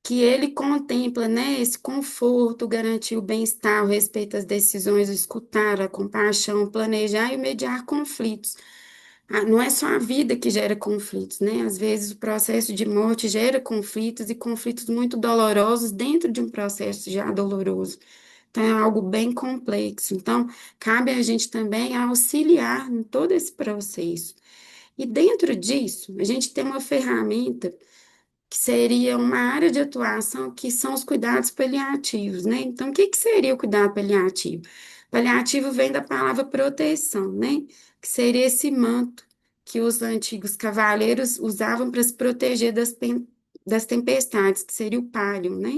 Speaker 2: que ele contempla, né, esse conforto, garantir o bem-estar, o respeito às decisões, o escutar, a compaixão, planejar e mediar conflitos. Não é só a vida que gera conflitos, né? Às vezes o processo de morte gera conflitos e conflitos muito dolorosos dentro de um processo já doloroso. Então, é algo bem complexo. Então, cabe a gente também auxiliar em todo esse processo. E dentro disso, a gente tem uma ferramenta que seria uma área de atuação que são os cuidados paliativos, né? Então, o que que seria o cuidado paliativo? Paliativo vem da palavra proteção, né? Que seria esse manto que os antigos cavaleiros usavam para se proteger das tempestades, que seria o pálio, né?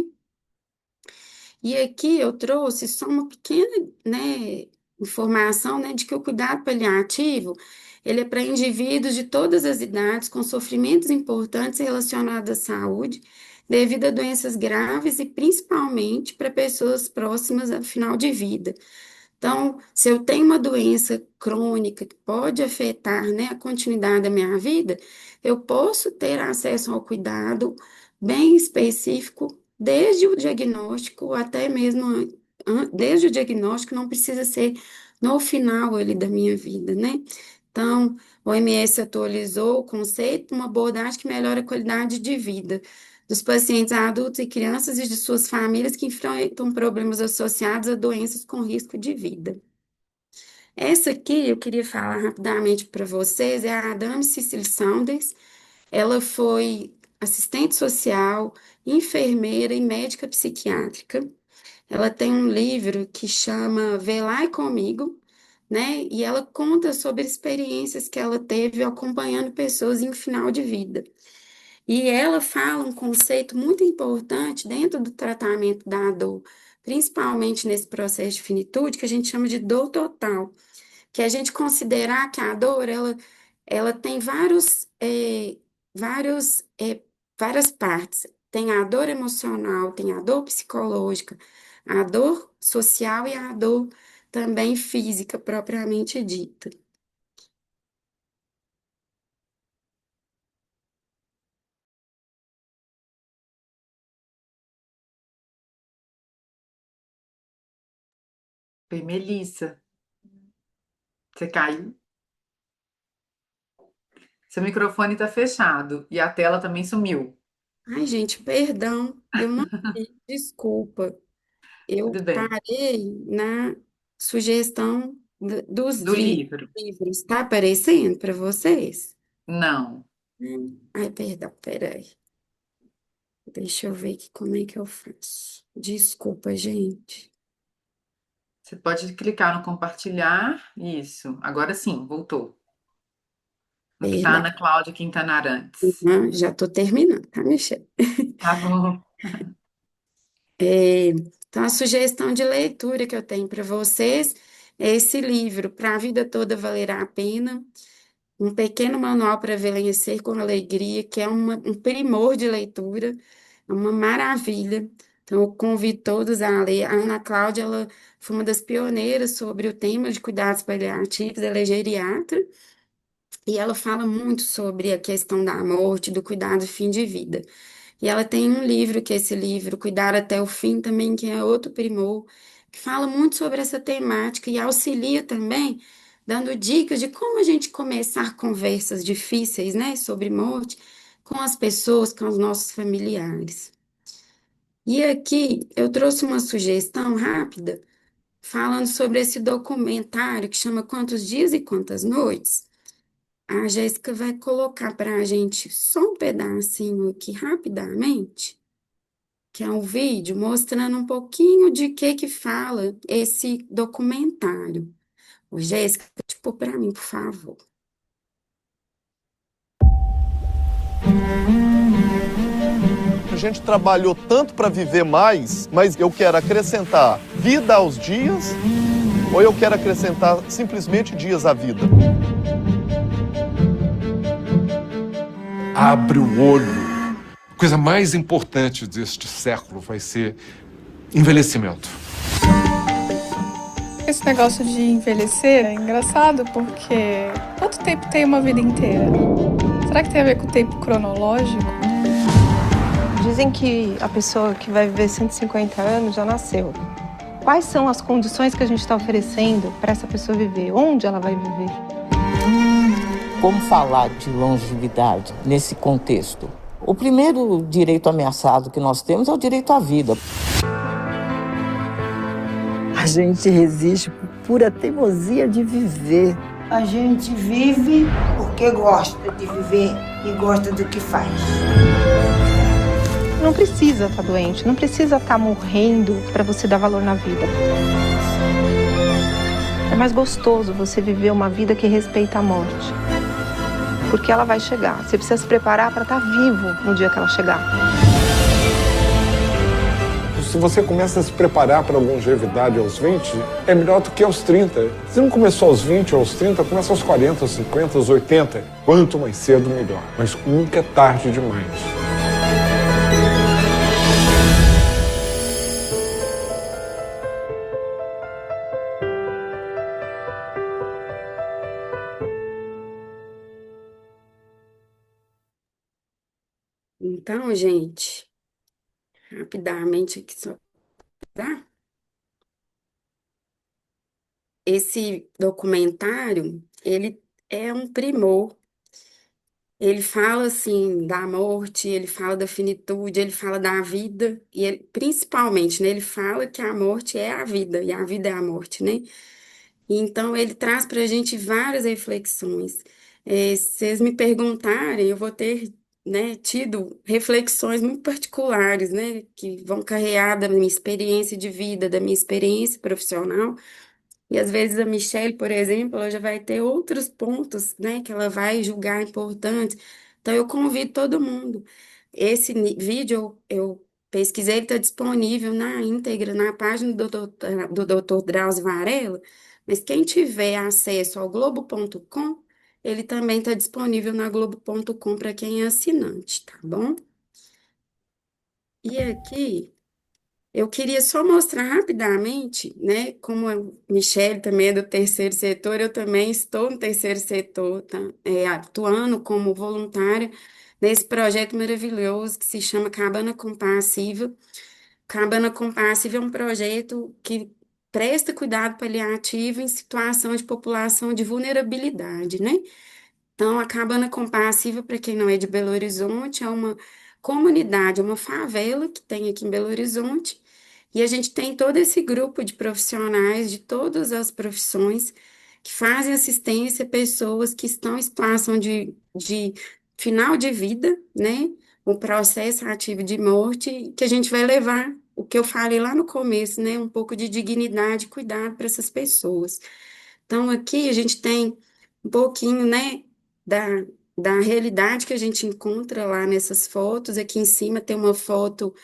Speaker 2: E aqui eu trouxe só uma pequena, né, informação, né, de que o cuidado paliativo, ele é para indivíduos de todas as idades com sofrimentos importantes relacionados à saúde, devido a doenças graves e principalmente para pessoas próximas ao final de vida. Então, se eu tenho uma doença crônica que pode afetar, né, a continuidade da minha vida, eu posso ter acesso ao cuidado bem específico, desde o diagnóstico até mesmo desde o diagnóstico, não precisa ser no final ali da minha vida, né? Então, o OMS atualizou o conceito, uma abordagem que melhora a qualidade de vida dos pacientes adultos e crianças e de suas famílias que enfrentam problemas associados a doenças com risco de vida. Essa aqui eu queria falar rapidamente para vocês, é a Dame Cecily Saunders. Ela foi assistente social, enfermeira e médica psiquiátrica. Ela tem um livro que chama Velai Comigo, né? E ela conta sobre experiências que ela teve acompanhando pessoas em final de vida. E ela fala um conceito muito importante dentro do tratamento da dor, principalmente nesse processo de finitude, que a gente chama de dor total, que é a gente considerar que a dor, ela tem vários, várias partes. Tem a dor emocional, tem a dor psicológica, a dor social e a dor também física, propriamente dita.
Speaker 1: Foi Melissa, você caiu? Seu microfone está fechado e a tela também sumiu.
Speaker 2: Ai, gente, perdão, eu não vi, desculpa. Eu
Speaker 1: Tudo bem.
Speaker 2: parei na sugestão dos
Speaker 1: Do livro?
Speaker 2: livros. Está aparecendo para vocês?
Speaker 1: Não.
Speaker 2: Ai, perdão, peraí. Deixa eu ver aqui como é que eu faço. Desculpa, gente.
Speaker 1: Você pode clicar no compartilhar. Isso. Agora sim, voltou. No que está
Speaker 2: Perdão.
Speaker 1: Ana Cláudia Quintana Arantes.
Speaker 2: Já estou terminando, tá, Michelle?
Speaker 1: Tá bom.
Speaker 2: Então, a sugestão de leitura que eu tenho para vocês é esse livro, Para a Vida Toda Valerá a Pena. Um pequeno manual para envelhecer com alegria, que é um primor de leitura, é uma maravilha. Então, eu convido todos a ler. A Ana Cláudia, ela foi uma das pioneiras sobre o tema de cuidados paliativos, ela é geriatra, e ela fala muito sobre a questão da morte, do cuidado do fim de vida. E ela tem um livro, que é esse livro, Cuidar até o Fim, também, que é outro primor, que fala muito sobre essa temática e auxilia também, dando dicas de como a gente começar conversas difíceis, né, sobre morte com as pessoas, com os nossos familiares. E aqui eu trouxe uma sugestão rápida, falando sobre esse documentário que chama Quantos Dias e Quantas Noites. A Jéssica vai colocar para a gente só um pedacinho aqui rapidamente, que é um vídeo mostrando um pouquinho de que fala esse documentário. Ô, Jéssica, tipo, para mim, por favor.
Speaker 3: A gente trabalhou tanto para viver mais, mas eu quero acrescentar vida aos dias ou eu quero acrescentar simplesmente dias à vida?
Speaker 4: Abre o olho. A coisa mais importante deste século vai ser envelhecimento.
Speaker 5: Esse negócio de envelhecer é engraçado porque quanto tempo tem uma vida inteira? Será que tem a ver com o tempo cronológico?
Speaker 6: Dizem que a pessoa que vai viver 150 anos já nasceu. Quais são as condições que a gente está oferecendo para essa pessoa viver? Onde ela vai viver?
Speaker 7: Como falar de longevidade nesse contexto? O primeiro direito ameaçado que nós temos é o direito à vida.
Speaker 8: A gente resiste por pura teimosia de viver.
Speaker 9: A gente vive porque gosta de viver e gosta do que faz.
Speaker 6: Não precisa estar doente, não precisa estar morrendo para você dar valor na vida. É mais gostoso você viver uma vida que respeita a morte. Porque ela vai chegar. Você precisa se preparar para estar vivo no dia que ela chegar.
Speaker 10: Se você começa a se preparar para a longevidade aos 20, é melhor do que aos 30. Se não começou aos 20 ou aos 30, começa aos 40, aos 50, aos 80. Quanto mais cedo, melhor. Mas nunca é tarde demais.
Speaker 2: Então, gente, rapidamente aqui só, tá? Esse documentário, ele é um primor. Ele fala assim da morte, ele fala da finitude, ele fala da vida e ele, principalmente, né, ele fala que a morte é a vida e a vida é a morte, né? Então ele traz para a gente várias reflexões. Se vocês me perguntarem, eu vou ter, né, tido reflexões muito particulares, né, que vão carrear da minha experiência de vida, da minha experiência profissional. E às vezes a Michelle, por exemplo, ela já vai ter outros pontos, né, que ela vai julgar importantes. Então eu convido todo mundo. Esse vídeo eu pesquisei, ele está disponível na íntegra na página do Dr. Drauzio Varela, mas quem tiver acesso ao globo.com, ele também está disponível na globo.com para quem é assinante, tá bom? E aqui eu queria só mostrar rapidamente, né, como a Michelle também é do terceiro setor, eu também estou no terceiro setor, tá, atuando como voluntária nesse projeto maravilhoso que se chama Cabana Compassiva. Cabana Compassiva é um projeto que presta cuidado paliativo em situação de população de vulnerabilidade, né? Então, a Cabana Compassiva, para quem não é de Belo Horizonte, é uma comunidade, é uma favela que tem aqui em Belo Horizonte, e a gente tem todo esse grupo de profissionais de todas as profissões que fazem assistência a pessoas que estão em situação de final de vida, né? O processo ativo de morte, que a gente vai levar o que eu falei lá no começo, né? Um pouco de dignidade e cuidado para essas pessoas. Então, aqui a gente tem um pouquinho, né, da, da realidade que a gente encontra lá nessas fotos. Aqui em cima tem uma foto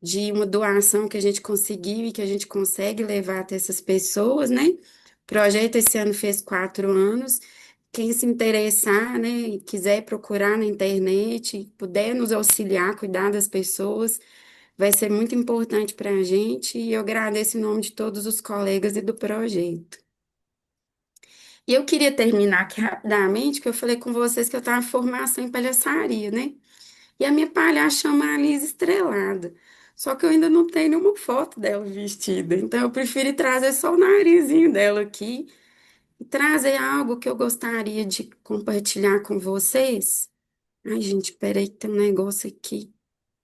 Speaker 2: de uma doação que a gente conseguiu e que a gente consegue levar até essas pessoas, né? O projeto esse ano fez 4 anos. Quem se interessar, né, e quiser procurar na internet, puder nos auxiliar, cuidar das pessoas, vai ser muito importante para a gente. E eu agradeço em nome de todos os colegas e do projeto. E eu queria terminar aqui rapidamente, que eu falei com vocês que eu estava em formação em palhaçaria, né? E a minha palhaça chama Alice Estrelada. Só que eu ainda não tenho nenhuma foto dela vestida. Então eu prefiro trazer só o narizinho dela aqui e trazer algo que eu gostaria de compartilhar com vocês. Ai, gente, peraí que tem um negócio aqui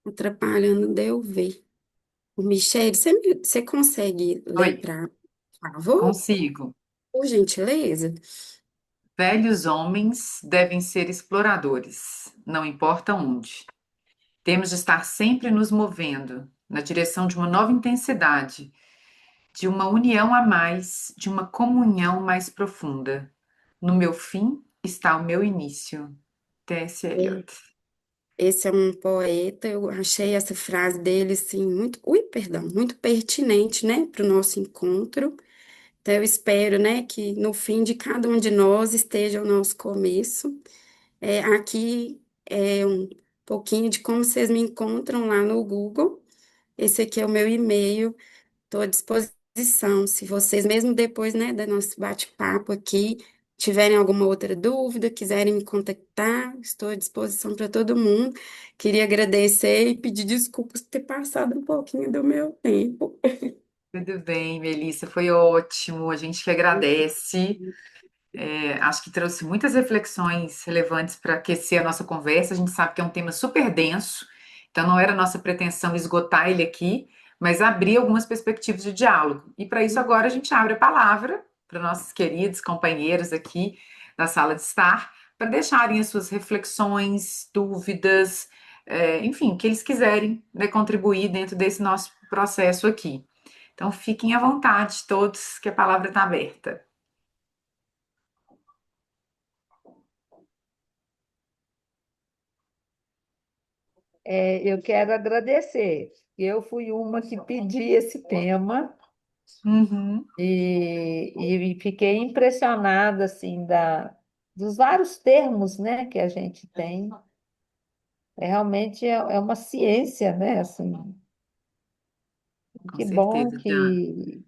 Speaker 2: atrapalhando de eu ver. O Michele, você consegue ler
Speaker 1: Oi,
Speaker 2: para favor,
Speaker 1: consigo.
Speaker 2: por gentileza?
Speaker 1: Velhos homens devem ser exploradores, não importa onde. Temos de estar sempre nos movendo na direção de uma nova intensidade, de uma união a mais, de uma comunhão mais profunda. No meu fim está o meu início. T.S. Eliot.
Speaker 2: Esse é um poeta, eu achei essa frase dele, assim, muito, ui, perdão, muito pertinente, né, para o nosso encontro. Então, eu espero, né, que no fim de cada um de nós esteja o nosso começo. Aqui é um pouquinho de como vocês me encontram lá no Google. Esse aqui é o meu e-mail. Estou à disposição. Se vocês, mesmo depois, né, do nosso bate-papo aqui, tiverem alguma outra dúvida, quiserem me contactar, estou à disposição para todo mundo. Queria agradecer e pedir desculpas por ter passado um pouquinho do meu tempo.
Speaker 1: Tudo bem, Melissa, foi ótimo. A gente que agradece. Acho que trouxe muitas reflexões relevantes para aquecer a nossa conversa. A gente sabe que é um tema super denso, então não era nossa pretensão esgotar ele aqui, mas abrir algumas perspectivas de diálogo. E para isso, agora a gente abre a palavra para nossos queridos companheiros aqui da sala de estar, para deixarem as suas reflexões, dúvidas, enfim, o que eles quiserem, né, contribuir dentro desse nosso processo aqui. Então, fiquem à vontade, todos, que a palavra está aberta.
Speaker 11: Eu quero agradecer. Eu fui uma que pedi esse tema
Speaker 1: Uhum.
Speaker 11: e fiquei impressionada assim dos vários termos, né, que a gente tem. Realmente é uma ciência, né? Assim,
Speaker 1: Com
Speaker 11: que bom
Speaker 1: certeza,
Speaker 11: que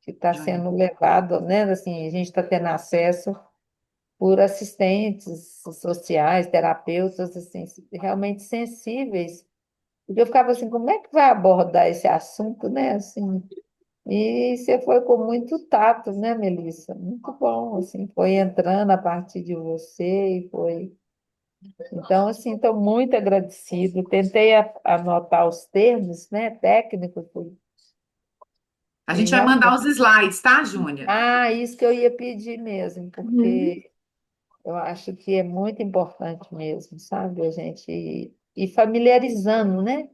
Speaker 11: está sendo levado, né? Assim, a gente está tendo acesso por assistentes sociais, terapeutas, assim, realmente sensíveis. Porque eu ficava assim, como é que vai abordar esse assunto, né? Assim, e você foi com muito tato, né, Melissa? Muito bom, assim, foi entrando a partir de você e foi. Então, assim, estou muito agradecida. Tentei anotar os termos, né, técnicos,
Speaker 1: A
Speaker 11: e
Speaker 1: gente vai mandar os
Speaker 11: realmente.
Speaker 1: slides, tá, Júnia?
Speaker 11: Ah, isso que eu ia pedir mesmo, porque eu acho que é muito importante mesmo, sabe? A gente ir familiarizando, né?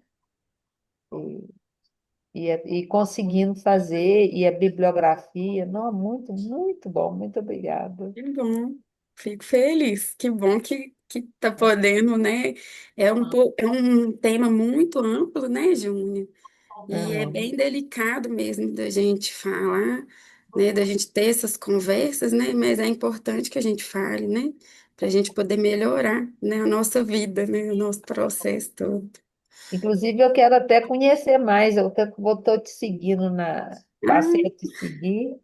Speaker 11: E conseguindo fazer, e a bibliografia. Não, muito, muito bom, muito obrigada.
Speaker 2: Que bom, fico feliz. Que bom que tá podendo, né? É um tema muito amplo, né, Júnior? E é
Speaker 11: Uhum.
Speaker 2: bem delicado mesmo da gente falar, né? Da gente ter essas conversas, né? Mas é importante que a gente fale, né? Para a gente poder melhorar, né? A nossa vida, né? O nosso processo todo.
Speaker 11: Inclusive, eu quero até conhecer mais. Eu estou te seguindo passei
Speaker 2: Ah,
Speaker 11: a te seguir,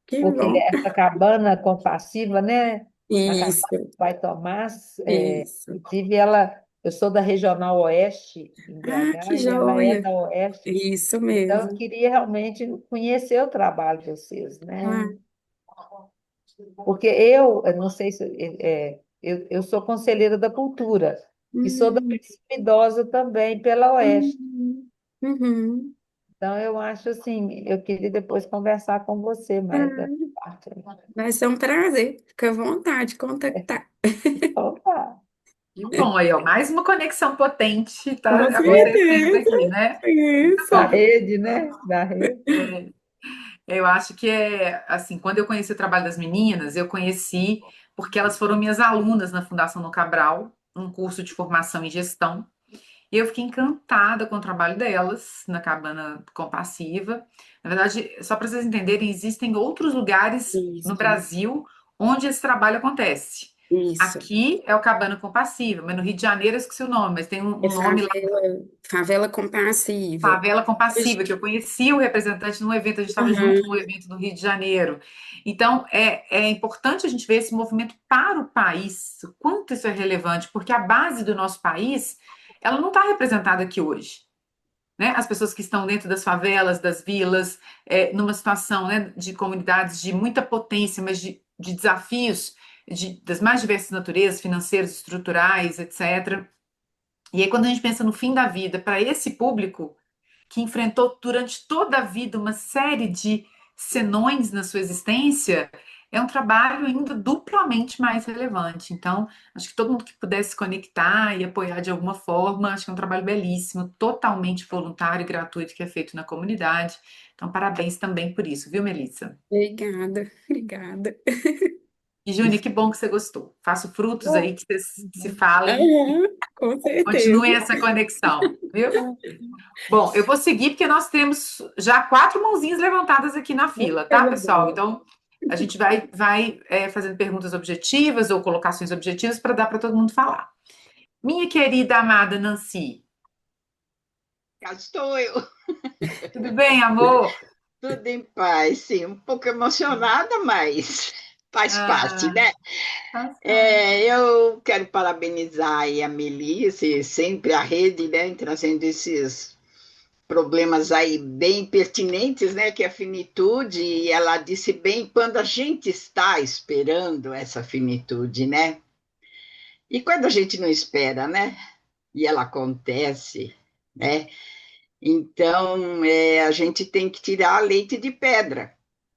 Speaker 2: que
Speaker 11: porque
Speaker 2: bom.
Speaker 11: essa cabana compassiva, né? A cabana
Speaker 2: Isso,
Speaker 11: do Pai Tomás,
Speaker 2: isso.
Speaker 11: inclusive eu sou da Regional Oeste, em
Speaker 2: Ah, que
Speaker 11: BH, e ela é
Speaker 2: joia.
Speaker 11: da Oeste.
Speaker 2: Isso
Speaker 11: Então, eu
Speaker 2: mesmo.
Speaker 11: queria realmente conhecer o trabalho de vocês, né?
Speaker 2: Ah,
Speaker 11: Porque eu não sei se eu sou conselheira da cultura e sou da
Speaker 2: hum,
Speaker 11: medicina idosa também pela Oeste.
Speaker 2: uhum, uhum.
Speaker 11: Então, eu acho assim, eu queria depois conversar com você mais dessa
Speaker 2: Ah,
Speaker 11: parte.
Speaker 2: vai ser um prazer. Fica à vontade de contactar.
Speaker 11: Então, tá.
Speaker 1: Que bom aí, ó. Mais uma conexão potente tá
Speaker 2: Com
Speaker 1: acontecendo
Speaker 2: certeza.
Speaker 1: aqui, né? Muito
Speaker 2: Isso.
Speaker 11: Da
Speaker 1: bom.
Speaker 11: rede, né? Da rede.
Speaker 1: Eu acho que assim, quando eu conheci o trabalho das meninas, eu conheci porque elas foram minhas alunas na Fundação No Cabral, um curso de formação em gestão. E eu fiquei encantada com o trabalho delas na cabana compassiva. Na verdade, só para vocês entenderem, existem outros lugares no
Speaker 2: Isso.
Speaker 1: Brasil onde esse trabalho acontece.
Speaker 2: Isso.
Speaker 1: Aqui é o Cabana Compassiva, mas no Rio de Janeiro eu esqueci o nome, mas tem
Speaker 2: É
Speaker 1: um nome lá,
Speaker 2: favela compassiva.
Speaker 1: Favela
Speaker 2: Hoje-
Speaker 1: Compassiva, que eu conheci o representante num evento, a gente estava junto num
Speaker 2: Uhum.
Speaker 1: evento no Rio de Janeiro. Então, é importante a gente ver esse movimento para o país, o quanto isso é relevante, porque a base do nosso país, ela não está representada aqui hoje. né? As pessoas que estão dentro das favelas, das vilas, numa situação, né, de comunidades de muita potência, mas de desafios das mais diversas naturezas, financeiros, estruturais, etc. E aí, quando a gente pensa no fim da vida, para esse público que enfrentou durante toda a vida uma série de senões na sua existência, é um trabalho ainda duplamente mais relevante. Então, acho que todo mundo que pudesse se conectar e apoiar de alguma forma, acho que é um trabalho belíssimo, totalmente voluntário e gratuito que é feito na comunidade. Então, parabéns também por isso, viu, Melissa?
Speaker 2: Obrigada, obrigada.
Speaker 1: E, Júnior, que bom que você gostou. Faço frutos aí que vocês se falem e
Speaker 2: Aham, com
Speaker 1: continuem
Speaker 2: certeza.
Speaker 1: essa conexão, viu? Bom, eu vou seguir porque nós temos já 4 mãozinhas levantadas aqui na fila, tá, pessoal? Então, a gente vai fazendo perguntas objetivas ou colocações objetivas para dar para todo mundo falar. Minha querida amada Nancy,
Speaker 12: Cá estou eu.
Speaker 1: tudo bem, amor?
Speaker 12: Tudo em paz, sim. Um pouco emocionada, mas faz parte, né? Eu quero parabenizar aí a Melissa e sempre a rede, né, trazendo esses problemas aí bem pertinentes, né, que é a finitude, e ela disse bem, quando a gente está esperando essa finitude, né? E quando a gente não espera, né? E ela acontece, né? Então, a gente tem que tirar leite de pedra,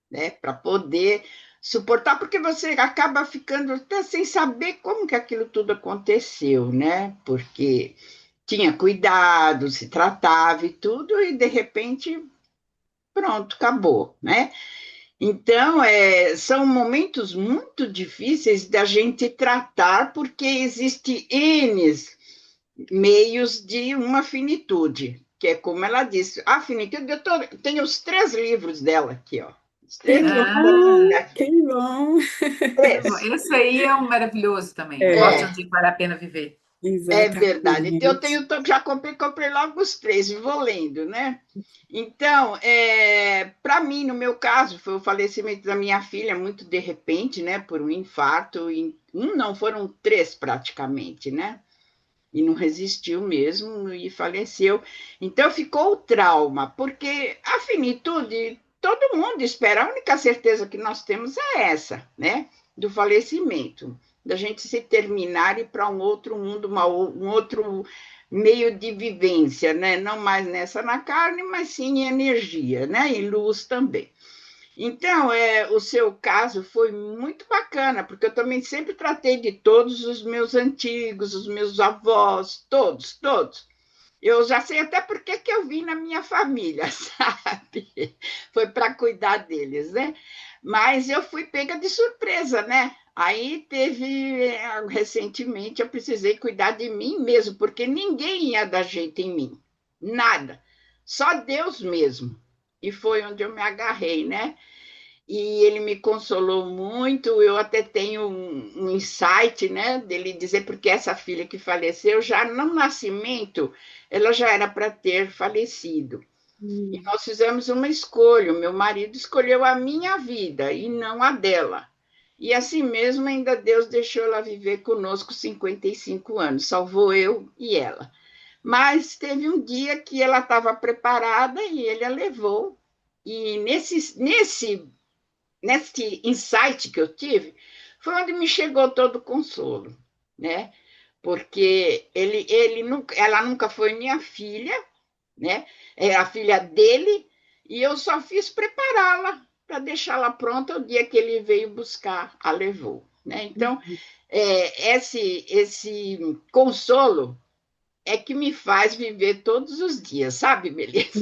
Speaker 12: né? Para poder suportar, porque você acaba ficando até sem saber como que aquilo tudo aconteceu, né? Porque tinha cuidado, se tratava e tudo, e de repente, pronto, acabou, né? Então, são momentos muito difíceis da gente tratar, porque existe N meios de uma finitude, que é como ela disse, a finitude, tenho os 3 livros dela aqui, ó. Os 3 livros aqui.
Speaker 2: Que bom!
Speaker 1: Esse aí é um maravilhoso também. Morte onde vale a pena viver.
Speaker 12: É verdade. Então, já comprei logo os 3 e vou lendo, né? Então, para mim, no meu caso, foi o falecimento da minha filha, muito de repente, né? Por um infarto. Não, foram 3 praticamente, né? E não resistiu mesmo e faleceu. Então, ficou o trauma, porque a finitude, todo mundo espera. A única certeza que nós temos é essa, né? Do falecimento, da gente se terminar e ir para um outro mundo, um outro meio de vivência, né? Não mais nessa na carne, mas sim em energia, né? E luz também. Então, o seu caso foi muito bacana, porque eu também sempre tratei de todos os meus antigos, os meus avós, todos. Eu já sei até por que eu vim na minha família, sabe? Foi para cuidar deles, né? Mas eu fui pega de surpresa, né? Aí recentemente, eu precisei cuidar de mim mesmo, porque ninguém ia dar jeito em mim, nada, só Deus mesmo. E foi onde eu me agarrei, né? E ele me consolou muito. Eu até tenho um insight, né, dele dizer, porque essa filha que faleceu, já no nascimento, ela já era para ter falecido. E nós fizemos uma escolha. O meu marido escolheu a minha vida e não a dela. E assim mesmo, ainda Deus deixou ela viver conosco 55 anos, salvou eu e ela. Mas teve um dia que ela estava preparada e ele a levou. E nesse insight que eu tive, foi onde me chegou todo o consolo, né? Porque ela nunca foi minha filha, né? É a filha dele, e eu só fiz prepará-la para deixá-la pronta o dia que ele veio buscar, a levou, né? Então, esse consolo é que me faz viver todos os dias, sabe, Melissa?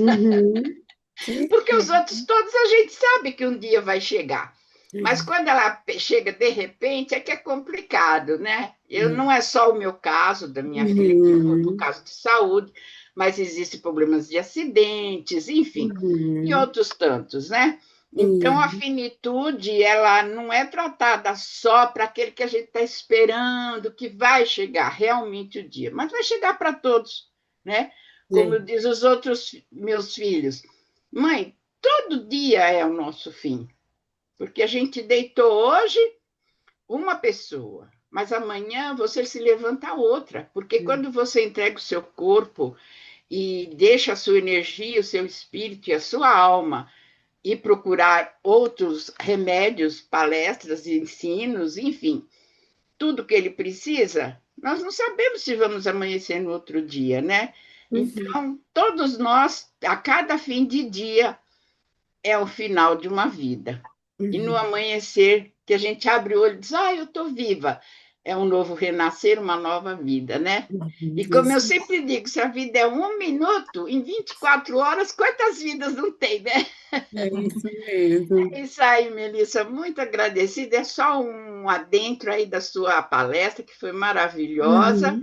Speaker 12: Porque os outros todos a gente sabe que um dia vai chegar. Mas quando ela chega de repente, é que é complicado, né? Não é só o meu caso, da minha filha, que foi por causa de saúde, mas existem problemas de acidentes, enfim, e outros tantos, né? Então, a finitude, ela não é tratada só para aquele que a gente está esperando, que vai chegar realmente o dia, mas vai chegar para todos, né? Como diz os outros meus filhos, mãe, todo dia é o nosso fim, porque a gente deitou hoje uma pessoa, mas amanhã você se levanta outra, porque quando você entrega o seu corpo e deixa a sua energia, o seu espírito e a sua alma e procurar outros remédios, palestras, ensinos, enfim, tudo que ele precisa, nós não sabemos se vamos amanhecer no outro dia, né? Então, todos nós, a cada fim de dia, é o final de uma vida. E no amanhecer, que a gente abre o olho e diz, eu estou viva. É um novo renascer, uma nova vida, né? E como eu sempre digo, se a vida é 1 minuto, em 24 horas, quantas vidas não tem, né?
Speaker 2: É isso mesmo.
Speaker 12: É isso aí, Melissa, muito agradecida. É só um adentro aí da sua palestra, que foi maravilhosa,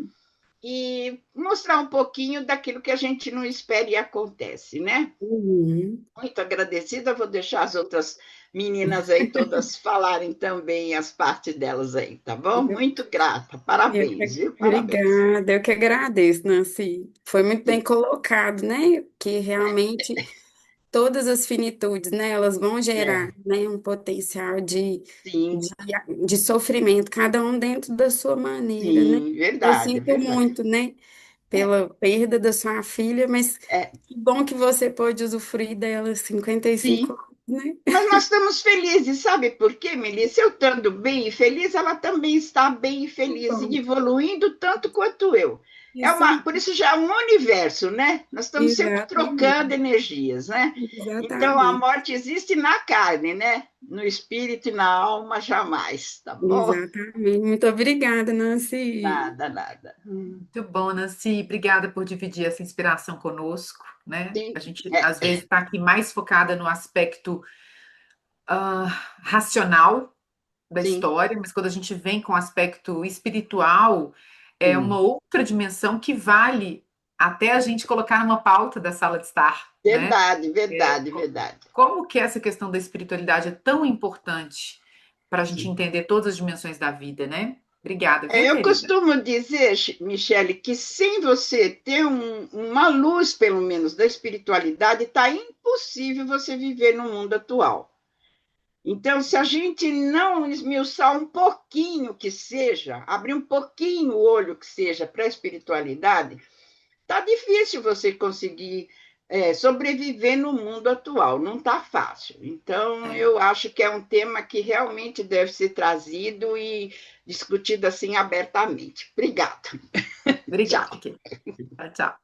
Speaker 12: e mostrar um pouquinho daquilo que a gente não espera e acontece, né? Muito agradecida, vou deixar as outras meninas aí todas falarem também as partes delas aí, tá bom? Muito grata, parabéns, viu? Parabéns.
Speaker 2: Obrigada, eu que agradeço, Nancy. Foi muito bem colocado, né? Que realmente todas as finitudes, né, elas vão gerar, né, um potencial de sofrimento, cada um dentro da sua maneira, né?
Speaker 12: Sim,
Speaker 2: Eu
Speaker 12: verdade,
Speaker 2: sinto
Speaker 12: verdade.
Speaker 2: muito, né, pela perda da sua filha, mas que bom que você pôde usufruir dela 55 anos, né?
Speaker 12: Mas nós estamos felizes, sabe por quê, Melissa? Eu estando bem e feliz, ela também está bem e feliz e evoluindo tanto quanto eu. Por isso já é um universo, né? Nós estamos sempre trocando energias, né? Então a morte existe na carne, né? No espírito e na alma jamais, tá bom?
Speaker 2: Exatamente. Muito obrigada, Nancy.
Speaker 12: Nada.
Speaker 1: Muito bom, Nancy. Obrigada por dividir essa inspiração conosco, né? A gente, às vezes, está aqui mais focada no aspecto racional da história, mas quando a gente vem com o aspecto espiritual, é uma outra dimensão que vale até a gente colocar numa pauta da sala de estar.
Speaker 12: Verdade,
Speaker 1: né?
Speaker 12: verdade.
Speaker 1: Como que essa questão da espiritualidade é tão importante para a gente entender todas as dimensões da vida, né? Obrigada, viu,
Speaker 12: Eu
Speaker 1: querida?
Speaker 12: costumo dizer, Michele, que sem você ter uma luz, pelo menos, da espiritualidade, está impossível você viver no mundo atual. Então, se a gente não esmiuçar um pouquinho que seja, abrir um pouquinho o olho que seja para a espiritualidade, tá difícil você conseguir sobreviver no mundo atual, não está fácil. Então, eu acho que é um tema que realmente deve ser trazido e discutido assim abertamente. Obrigada.
Speaker 1: Obrigada. Tchau.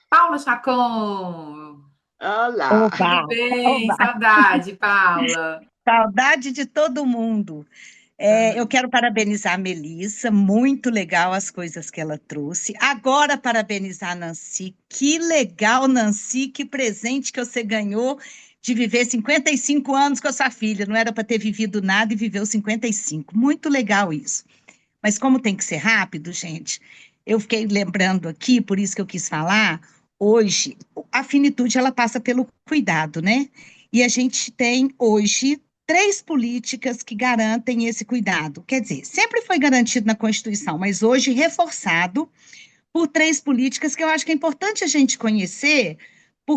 Speaker 1: Paula Chacon.
Speaker 12: Olá.
Speaker 1: Tudo bem? Saudade, Paula.
Speaker 13: Saudade de todo mundo. Eu quero parabenizar a Melissa, muito legal as coisas que ela trouxe. Agora, parabenizar a Nancy. Que legal, Nancy, que presente que você ganhou de viver 55 anos com a sua filha. Não era para ter vivido nada e viveu 55. Muito legal isso. Mas como tem que ser rápido, gente, eu fiquei lembrando aqui, por isso que eu quis falar, hoje, a finitude, ela passa pelo cuidado, né? E a gente tem, hoje, 3 políticas que garantem esse cuidado. Quer dizer, sempre foi garantido na Constituição, mas hoje reforçado por 3 políticas que eu acho que é importante a gente conhecer,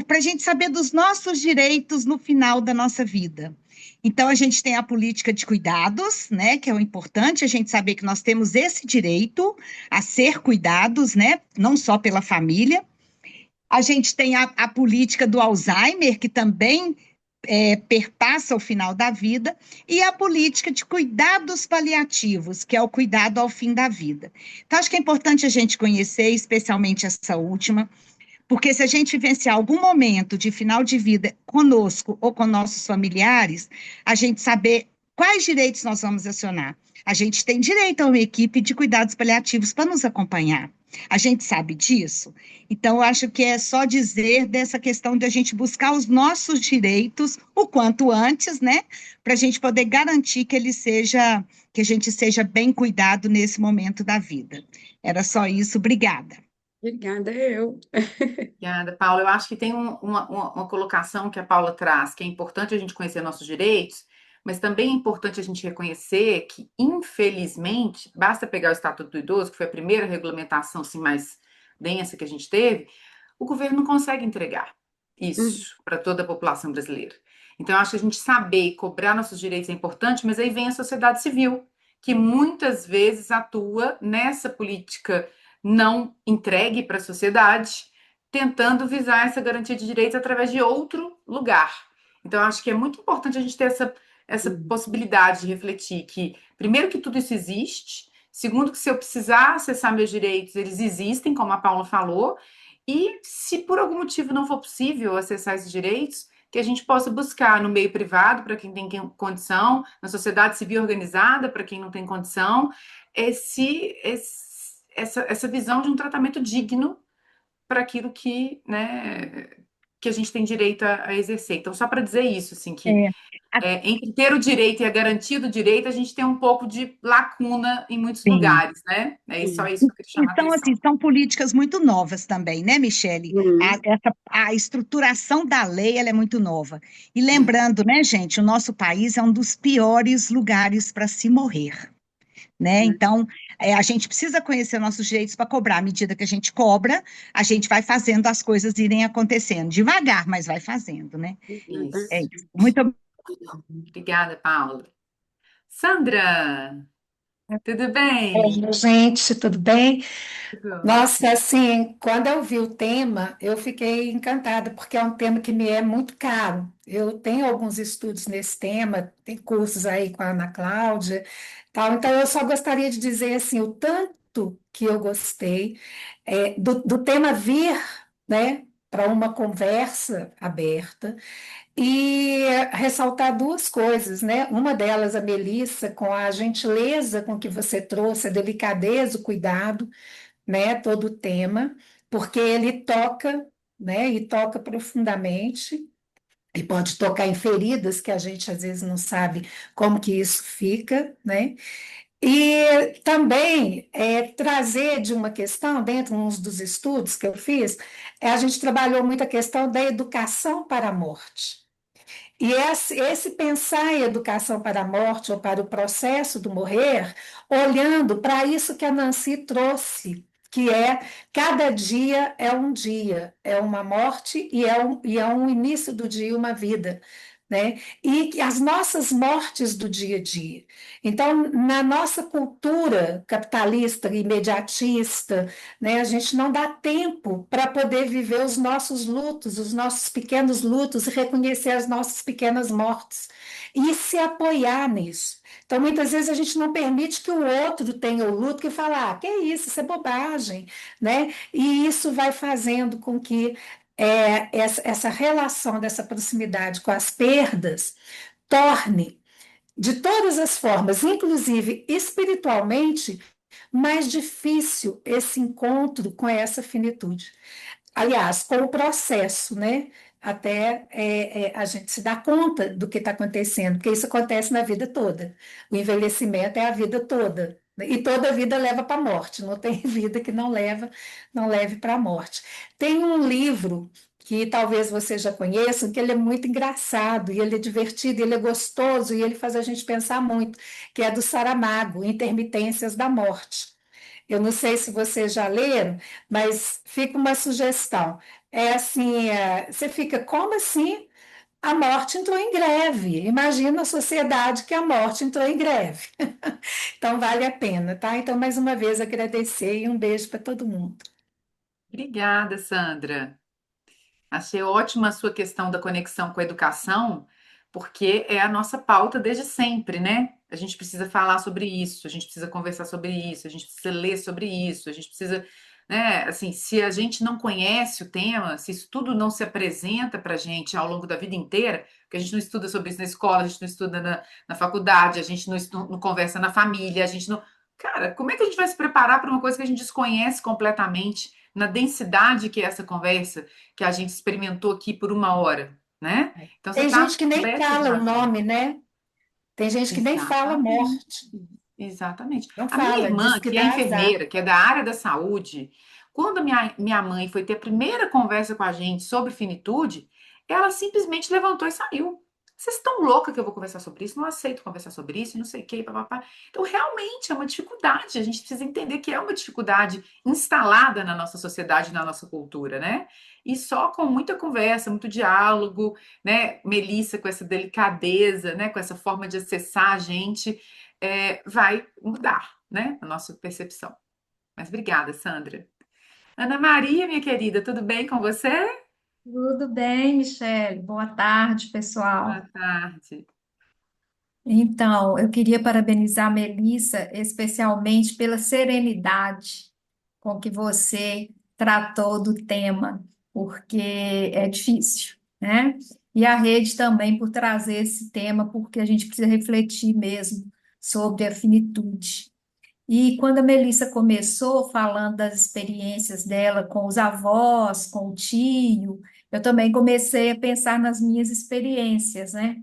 Speaker 13: para a gente saber dos nossos direitos no final da nossa vida. Então, a gente tem a política de cuidados, né, que é o importante, a gente saber que nós temos esse direito a ser cuidados, né, não só pela família. A gente tem a política do Alzheimer, que também perpassa o final da vida, e a política de cuidados paliativos, que é o cuidado ao fim da vida. Então, acho que é importante a gente conhecer, especialmente essa última, porque se a gente vivenciar algum momento de final de vida conosco ou com nossos familiares, a gente saber quais direitos nós vamos acionar. A gente tem direito a uma equipe de cuidados paliativos para nos acompanhar. A gente sabe disso? Então, eu acho que é só dizer dessa questão de a gente buscar os nossos direitos o quanto antes, né? Para a gente poder garantir que que a gente seja bem cuidado nesse momento da vida. Era só isso. Obrigada.
Speaker 2: Obrigada, eu.
Speaker 1: Obrigada, Paula. Eu acho que tem uma colocação que a Paula traz, que é importante a gente conhecer nossos direitos, mas também é importante a gente reconhecer que, infelizmente, basta pegar o Estatuto do Idoso, que foi a primeira regulamentação assim, mais densa que a gente teve, o governo não consegue entregar isso para toda a população brasileira. Então, eu acho que a gente saber e cobrar nossos direitos é importante, mas aí vem a sociedade civil, que muitas vezes atua nessa política não entregue para a sociedade, tentando visar essa garantia de direitos através de outro lugar. Então, acho que é muito importante a gente ter essa possibilidade de refletir que, primeiro, que tudo isso existe, segundo, que se eu precisar acessar meus direitos, eles existem, como a Paula falou, e se por algum motivo não for possível acessar esses direitos, que a gente possa buscar no meio privado, para quem tem condição, na sociedade civil organizada, para quem não tem condição, essa visão de um tratamento digno para aquilo que, né, que a gente tem direito a exercer. Então, só para dizer isso, assim, que entre ter o direito e a garantia do direito, a gente tem um pouco de lacuna em muitos
Speaker 13: Sim.
Speaker 1: lugares, né? É só isso que eu queria chamar a
Speaker 13: Então,
Speaker 1: atenção.
Speaker 13: assim, são políticas muito novas também, né, Michele? A estruturação da lei, ela é muito nova. E lembrando, né, gente, o nosso país é um dos piores lugares para se morrer, né? Então, a gente precisa conhecer nossos direitos para cobrar. À medida que a gente cobra, a gente vai fazendo as coisas irem acontecendo. Devagar, mas vai fazendo, né?
Speaker 1: Isso.
Speaker 13: É isso. Muito
Speaker 1: Obrigada, Paula. Sandra, tudo bem?
Speaker 14: Oi, gente, tudo bem? Nossa, assim, quando eu vi o tema, eu fiquei encantada, porque é um tema que me é muito caro. Eu tenho alguns estudos nesse tema, tem cursos aí com a Ana Cláudia, tal, então eu só gostaria de dizer assim, o tanto que eu gostei do tema vir, né, para uma conversa aberta. E ressaltar duas coisas, né? Uma delas, a Melissa, com a gentileza com que você trouxe, a delicadeza, o cuidado, né? Todo o tema, porque ele toca, né? E toca profundamente, e pode tocar em feridas que a gente às vezes não sabe como que isso fica, né? E também trazer de uma questão, dentro de uns dos estudos que eu fiz, a gente trabalhou muito a questão da educação para a morte. E esse pensar em educação para a morte ou para o processo do morrer, olhando para isso que a Nancy trouxe, que é cada dia é um dia, é uma morte e é um início do dia, uma vida. Né? E as nossas mortes do dia a dia. Então, na nossa cultura capitalista, imediatista, né, a gente não dá tempo para poder viver os nossos lutos, os nossos pequenos lutos, e reconhecer as nossas pequenas mortes e se apoiar nisso. Então, muitas vezes a gente não permite que o outro tenha o luto, que fala, que é isso é bobagem, né? E isso vai fazendo com que essa relação dessa proximidade com as perdas torne, de todas as formas, inclusive espiritualmente, mais difícil esse encontro com essa finitude. Aliás, com o processo, né? Até a gente se dá conta do que está acontecendo, porque isso acontece na vida toda. O envelhecimento é a vida toda. E toda vida leva para a morte, não tem vida que não leve para a morte. Tem um livro que talvez você já conheça, que ele é muito engraçado, e ele é divertido, ele é gostoso, e ele faz a gente pensar muito, que é do Saramago, Intermitências da Morte. Eu não sei se vocês já leram, mas fica uma sugestão. É assim, você fica, como assim? A morte entrou em greve. Imagina a sociedade que a morte entrou em greve. Então, vale a pena, tá? Então, mais uma vez, agradecer e um beijo para todo mundo.
Speaker 1: Obrigada, Sandra. Achei ótima a sua questão da conexão com a educação, porque é a nossa pauta desde sempre, né? A gente precisa falar sobre isso, a gente precisa conversar sobre isso, a gente precisa ler sobre isso, a gente precisa, né? Assim, se a gente não conhece o tema, se isso tudo não se apresenta para a gente ao longo da vida inteira, porque a gente não estuda sobre isso na escola, a gente não estuda na faculdade, a gente não conversa na família, a gente não. Cara, como é que a gente vai se preparar para uma coisa que a gente desconhece completamente, na densidade que é essa conversa que a gente experimentou aqui por uma hora, né? Então você
Speaker 14: Tem
Speaker 1: está
Speaker 14: gente que nem
Speaker 1: coberta de
Speaker 14: fala o
Speaker 1: razão.
Speaker 14: nome, né? Tem gente que nem fala
Speaker 1: Exatamente.
Speaker 14: morte.
Speaker 1: Exatamente.
Speaker 14: Não
Speaker 1: A minha
Speaker 14: fala, diz
Speaker 1: irmã,
Speaker 14: que
Speaker 1: que é
Speaker 14: dá azar.
Speaker 1: enfermeira, que é da área da saúde, quando a minha mãe foi ter a primeira conversa com a gente sobre finitude, ela simplesmente levantou e saiu. Vocês estão louca que eu vou conversar sobre isso? Não aceito conversar sobre isso, não sei o quê, papapá. Então, realmente é uma dificuldade. A gente precisa entender que é uma dificuldade instalada na nossa sociedade, na nossa cultura, né? E só com muita conversa, muito diálogo, né? Melissa com essa delicadeza, né? Com essa forma de acessar a gente, vai mudar, né? A nossa percepção. Mas obrigada, Sandra. Ana Maria, minha querida, tudo bem com você?
Speaker 15: Tudo bem, Michele? Boa tarde,
Speaker 1: Boa
Speaker 15: pessoal.
Speaker 1: tarde.
Speaker 15: Então, eu queria parabenizar a Melissa, especialmente pela serenidade com que você tratou do tema, porque é difícil, né? E a rede também por trazer esse tema, porque a gente precisa refletir mesmo sobre a finitude. E quando a Melissa começou falando das experiências dela com os avós, com o tio, eu também comecei a pensar nas minhas experiências, né?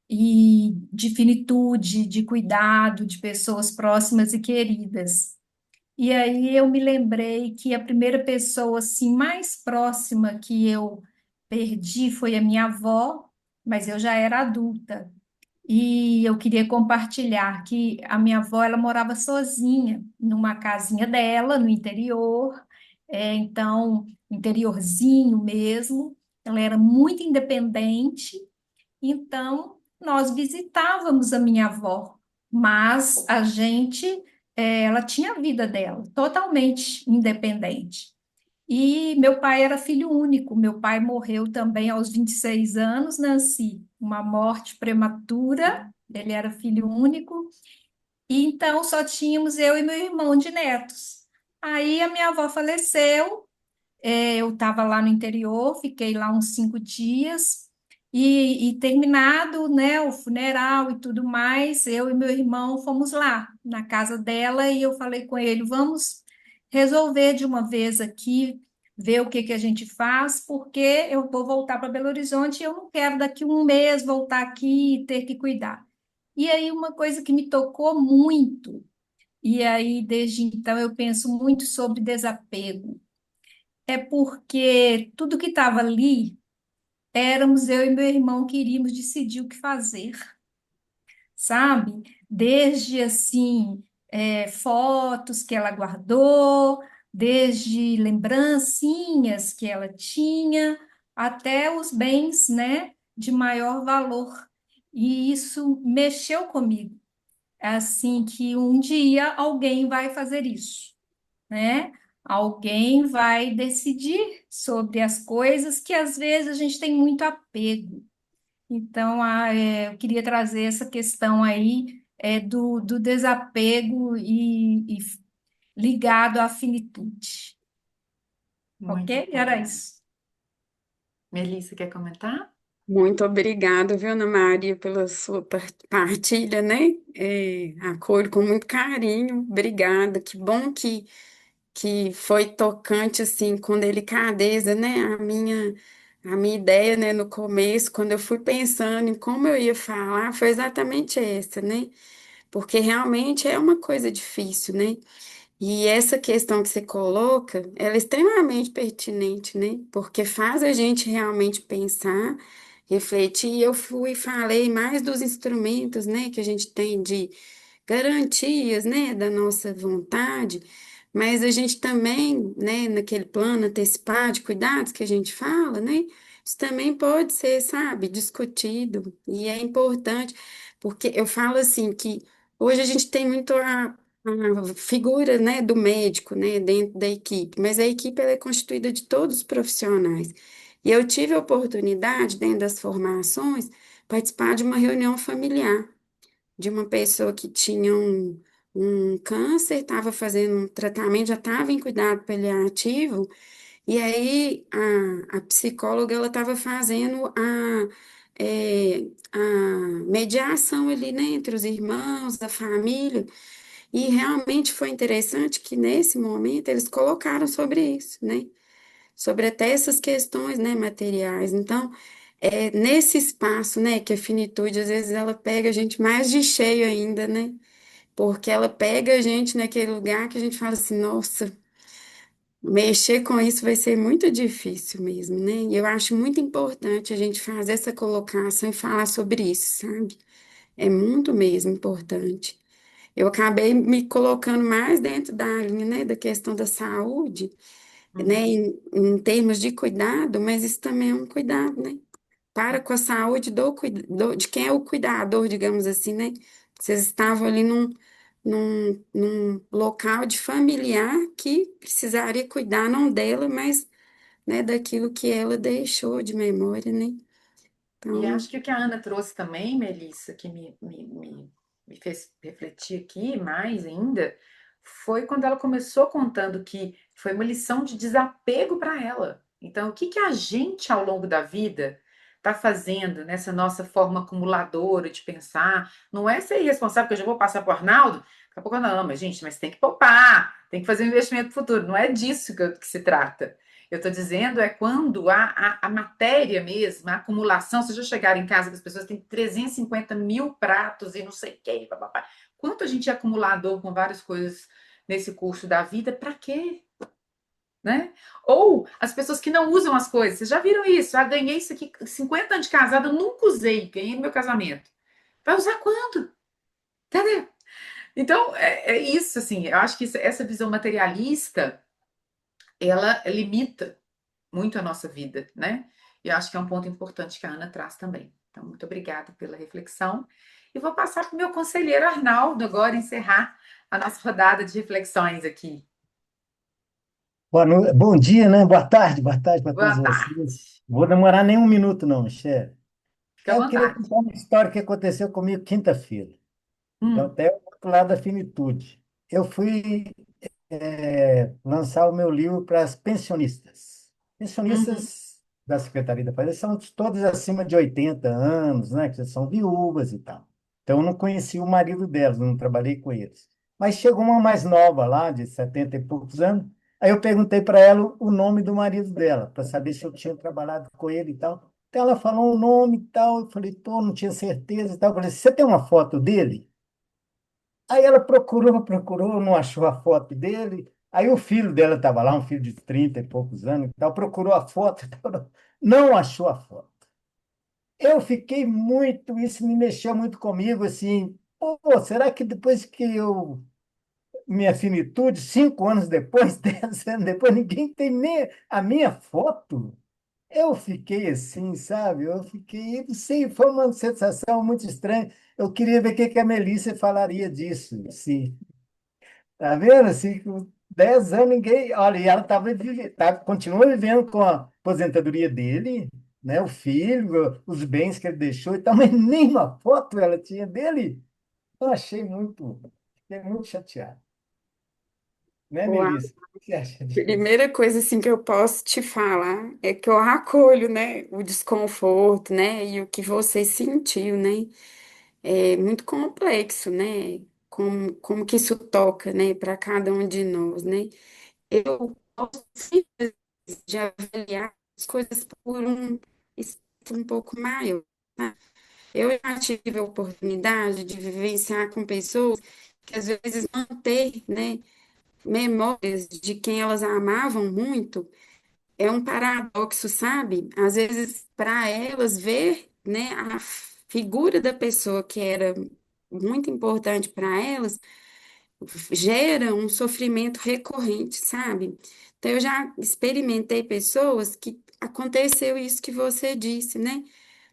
Speaker 15: E de finitude, de cuidado de pessoas próximas e queridas. E aí eu me lembrei que a primeira pessoa assim mais próxima que eu perdi foi a minha avó, mas eu já era adulta. E eu queria compartilhar que a minha avó, ela morava sozinha numa casinha dela, no interior, então, interiorzinho mesmo. Ela era muito independente, então nós visitávamos a minha avó, mas a gente, ela tinha a vida dela, totalmente independente. E meu pai era filho único. Meu pai morreu também aos 26 anos, Nancy, uma morte prematura. Ele era filho único. E então só tínhamos eu e meu irmão de netos. Aí a minha avó faleceu. Eu estava lá no interior, fiquei lá uns 5 dias. E terminado, né, o funeral e tudo mais, eu e meu irmão fomos lá na casa dela e eu falei com ele, vamos resolver de uma vez aqui, ver o que que a gente faz, porque eu vou voltar para Belo Horizonte e eu não quero daqui um mês voltar aqui e ter que cuidar. E aí uma coisa que me tocou muito, e aí desde então eu penso muito sobre desapego, é porque tudo que estava ali éramos eu e meu irmão que iríamos decidir o que fazer, sabe? Desde assim, fotos que ela guardou, desde lembrancinhas que ela tinha, até os bens, né, de maior valor. E isso mexeu comigo. É assim que um dia alguém vai fazer isso, né? Alguém vai decidir sobre as coisas que às vezes a gente tem muito apego. Então, eu queria trazer essa questão aí do desapego e ligado à finitude. Ok?
Speaker 1: Muito
Speaker 15: Era
Speaker 1: bom.
Speaker 15: isso.
Speaker 1: Melissa, quer comentar?
Speaker 2: Muito obrigada, viu, Ana Maria, pela sua partilha, né? Acolho com muito carinho. Obrigada. Que bom que foi tocante, assim, com delicadeza, né? A minha ideia, né, no começo, quando eu fui pensando em como eu ia falar, foi exatamente essa, né? Porque realmente é uma coisa difícil, né? E essa questão que você coloca, ela é extremamente pertinente, né? Porque faz a gente realmente pensar, refletir. E eu fui e falei mais dos instrumentos, né, que a gente tem de garantias, né, da nossa vontade, mas a gente também, né, naquele plano antecipado de cuidados que a gente fala, né, isso também pode ser, sabe, discutido. E é importante, porque eu falo assim que hoje a gente tem muito a figura, né, do médico, né, dentro da equipe, mas a equipe ela é constituída de todos os profissionais. E eu tive a oportunidade, dentro das formações, participar de uma reunião familiar de uma pessoa que tinha um câncer, estava fazendo um tratamento, já estava em cuidado paliativo, e aí a psicóloga ela estava fazendo a mediação ali, né, entre os irmãos, a família. E realmente foi interessante que nesse momento eles colocaram sobre isso, né? Sobre até essas questões, né, materiais. Então, nesse espaço, né, que a finitude, às vezes, ela pega a gente mais de cheio ainda, né? Porque ela pega a gente naquele lugar que a gente fala assim, nossa, mexer com isso vai ser muito difícil mesmo, né? E eu acho muito importante a gente fazer essa colocação e falar sobre isso, sabe? É muito mesmo importante. Eu acabei me colocando mais dentro da linha, né, da questão da saúde, né, em termos de cuidado, mas isso também é um cuidado, né? Para com a saúde de quem é o cuidador, digamos assim, né? Vocês estavam ali num local de familiar que precisaria cuidar não dela, mas, né, daquilo que ela deixou de memória, né?
Speaker 1: E
Speaker 2: Então,
Speaker 1: acho que o que a Ana trouxe também, Melissa, que me fez refletir aqui mais ainda, foi quando ela começou contando que foi uma lição de desapego para ela. Então, o que que a gente, ao longo da vida, está fazendo nessa nossa forma acumuladora de pensar? Não é ser irresponsável, porque eu já vou passar para o Arnaldo, daqui a pouco não, mas gente, mas tem que poupar, tem que fazer um investimento futuro. Não é disso que se trata. Eu estou dizendo é quando a matéria mesmo, a acumulação, se já chegar em casa que as pessoas têm 350 mil pratos e não sei o que, papapá. Quanto a gente é acumulador com várias coisas nesse curso da vida, para quê? Né? Ou as pessoas que não usam as coisas, vocês já viram isso? Ah, ganhei isso aqui, 50 anos de casada, eu nunca usei, ganhei no meu casamento. Vai usar quando? Entendeu? Então, é isso, assim, eu acho que essa visão materialista, ela limita muito a nossa vida, né? E eu acho que é um ponto importante que a Ana traz também. Então, muito obrigada pela reflexão. E vou passar para o meu conselheiro Arnaldo agora encerrar a nossa rodada de reflexões aqui.
Speaker 16: Bom dia, né? Boa tarde para todos
Speaker 1: Boa
Speaker 16: vocês.
Speaker 1: tarde.
Speaker 16: Vou demorar nem um minuto, não, Michele.
Speaker 1: Fique à
Speaker 16: Eu queria
Speaker 1: vontade.
Speaker 16: contar uma história que aconteceu comigo quinta-feira. Eu
Speaker 1: Hum,
Speaker 16: até o outro lado da finitude. Eu fui lançar o meu livro para as pensionistas.
Speaker 1: uhum,
Speaker 16: Pensionistas da Secretaria da Fazenda são todas acima de 80 anos, né? Que são viúvas e tal. Então, eu não conheci o marido delas, não trabalhei com eles. Mas chegou uma mais nova lá, de 70 e poucos anos. Aí eu perguntei para ela o nome do marido dela, para saber se eu tinha trabalhado com ele e tal. Então, ela falou o nome e tal. Eu falei, pô, não tinha certeza e tal. Eu falei, você tem uma foto dele? Aí ela procurou, não achou a foto dele. Aí o filho dela estava lá, um filho de 30 e poucos anos e tal, procurou a foto, e tal, não achou a foto. Eu fiquei muito, isso me mexeu muito comigo, assim, pô, será que depois que minha finitude, 5 anos depois, 10 anos depois, ninguém tem nem a minha foto? Eu fiquei assim, sabe? Eu fiquei, não sei, foi uma sensação muito estranha. Eu queria ver o que que a Melissa falaria disso, sim. Tá vendo? Assim, com 10 anos, ninguém. Olha, e ela continua vivendo com a aposentadoria dele, né? O filho, os bens que ele deixou e tal, mas nem uma foto ela tinha dele. Eu fiquei muito chateado. Né,
Speaker 2: uau,
Speaker 16: Melissa? O que você acha disso?
Speaker 2: primeira coisa assim que eu posso te falar é que eu acolho, né, o desconforto, né, e o que você sentiu, né? É muito complexo, né? Como que isso toca, né, para cada um de nós, né? Eu gosto sempre de avaliar as coisas por um espectro um pouco maior, tá? Eu já tive a oportunidade de vivenciar com pessoas que às vezes não têm, né, memórias de quem elas amavam muito. É um paradoxo, sabe? Às vezes, para elas, ver, né, a figura da pessoa que era muito importante para elas gera um sofrimento recorrente, sabe? Então, eu já experimentei pessoas que aconteceu isso que você disse, né?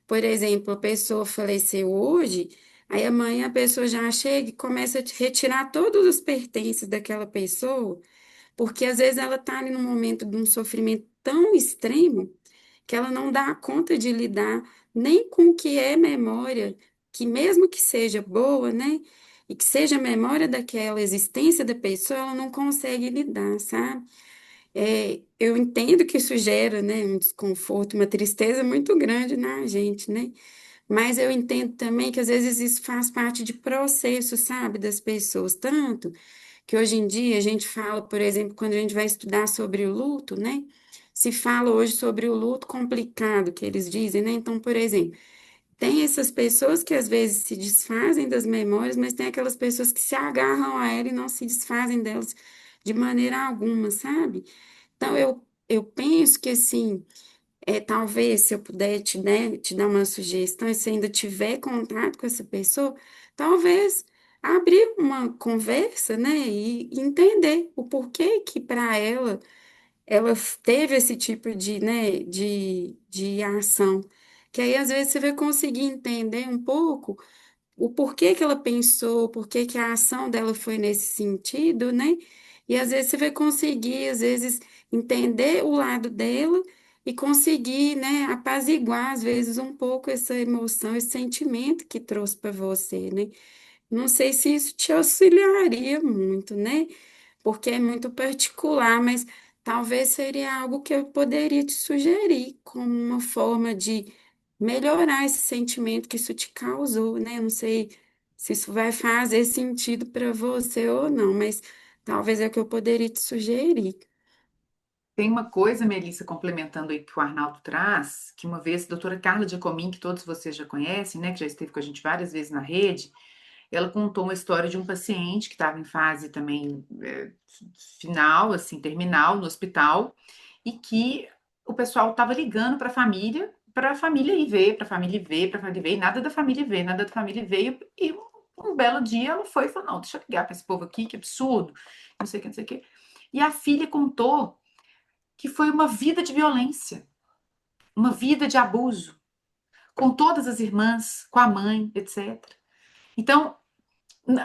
Speaker 2: Por exemplo, a pessoa faleceu hoje, aí amanhã a pessoa já chega e começa a retirar todos os pertences daquela pessoa, porque às vezes ela está ali num momento de um sofrimento tão extremo que ela não dá conta de lidar nem com o que é memória, que mesmo que seja boa, né? E que seja memória daquela existência da pessoa, ela não consegue lidar, sabe? Eu entendo que isso gera, né, um desconforto, uma tristeza muito grande na gente, né? Mas eu entendo também que às vezes isso faz parte de processo, sabe, das pessoas, tanto que hoje em dia a gente fala, por exemplo, quando a gente vai estudar sobre o luto, né? Se fala hoje sobre o luto complicado, que eles dizem, né? Então, por exemplo, tem essas pessoas que às vezes se desfazem das memórias, mas tem aquelas pessoas que se agarram a ela e não se desfazem delas de maneira alguma, sabe? Então, eu penso que, assim, talvez se eu puder te, né, te dar uma sugestão, e se ainda tiver contato com essa pessoa, talvez abrir uma conversa, né, e entender o porquê que para ela teve esse tipo de, né, de ação. Que aí às vezes você vai conseguir entender um pouco o porquê que ela pensou, por que que a ação dela foi nesse sentido, né? E às vezes você vai conseguir, às vezes, entender o lado dela e conseguir, né, apaziguar, às vezes, um pouco essa emoção, esse sentimento que trouxe para você, né? Não sei se isso te auxiliaria muito, né? Porque é muito particular, mas talvez seria algo que eu poderia te sugerir como uma forma de melhorar esse sentimento que isso te causou, né? Eu não sei se isso vai fazer sentido para você ou não, mas talvez é o que eu poderia te sugerir.
Speaker 1: Tem uma coisa, Melissa, complementando aí que o Arnaldo traz, que uma vez a doutora Carla Giacomin, que todos vocês já conhecem, né, que já esteve com a gente várias vezes na rede, ela contou uma história de um paciente que estava em fase também final, assim, terminal, no hospital, e que o pessoal estava ligando para a família ir ver, para a família ir ver, para a família ver, e nada da família ir ver, nada da família veio, e um belo dia ela foi e falou, não, deixa eu ligar para esse povo aqui, que absurdo, não sei o que, não sei o que. E a filha contou que foi uma vida de violência, uma vida de abuso, com todas as irmãs, com a mãe, etc. Então,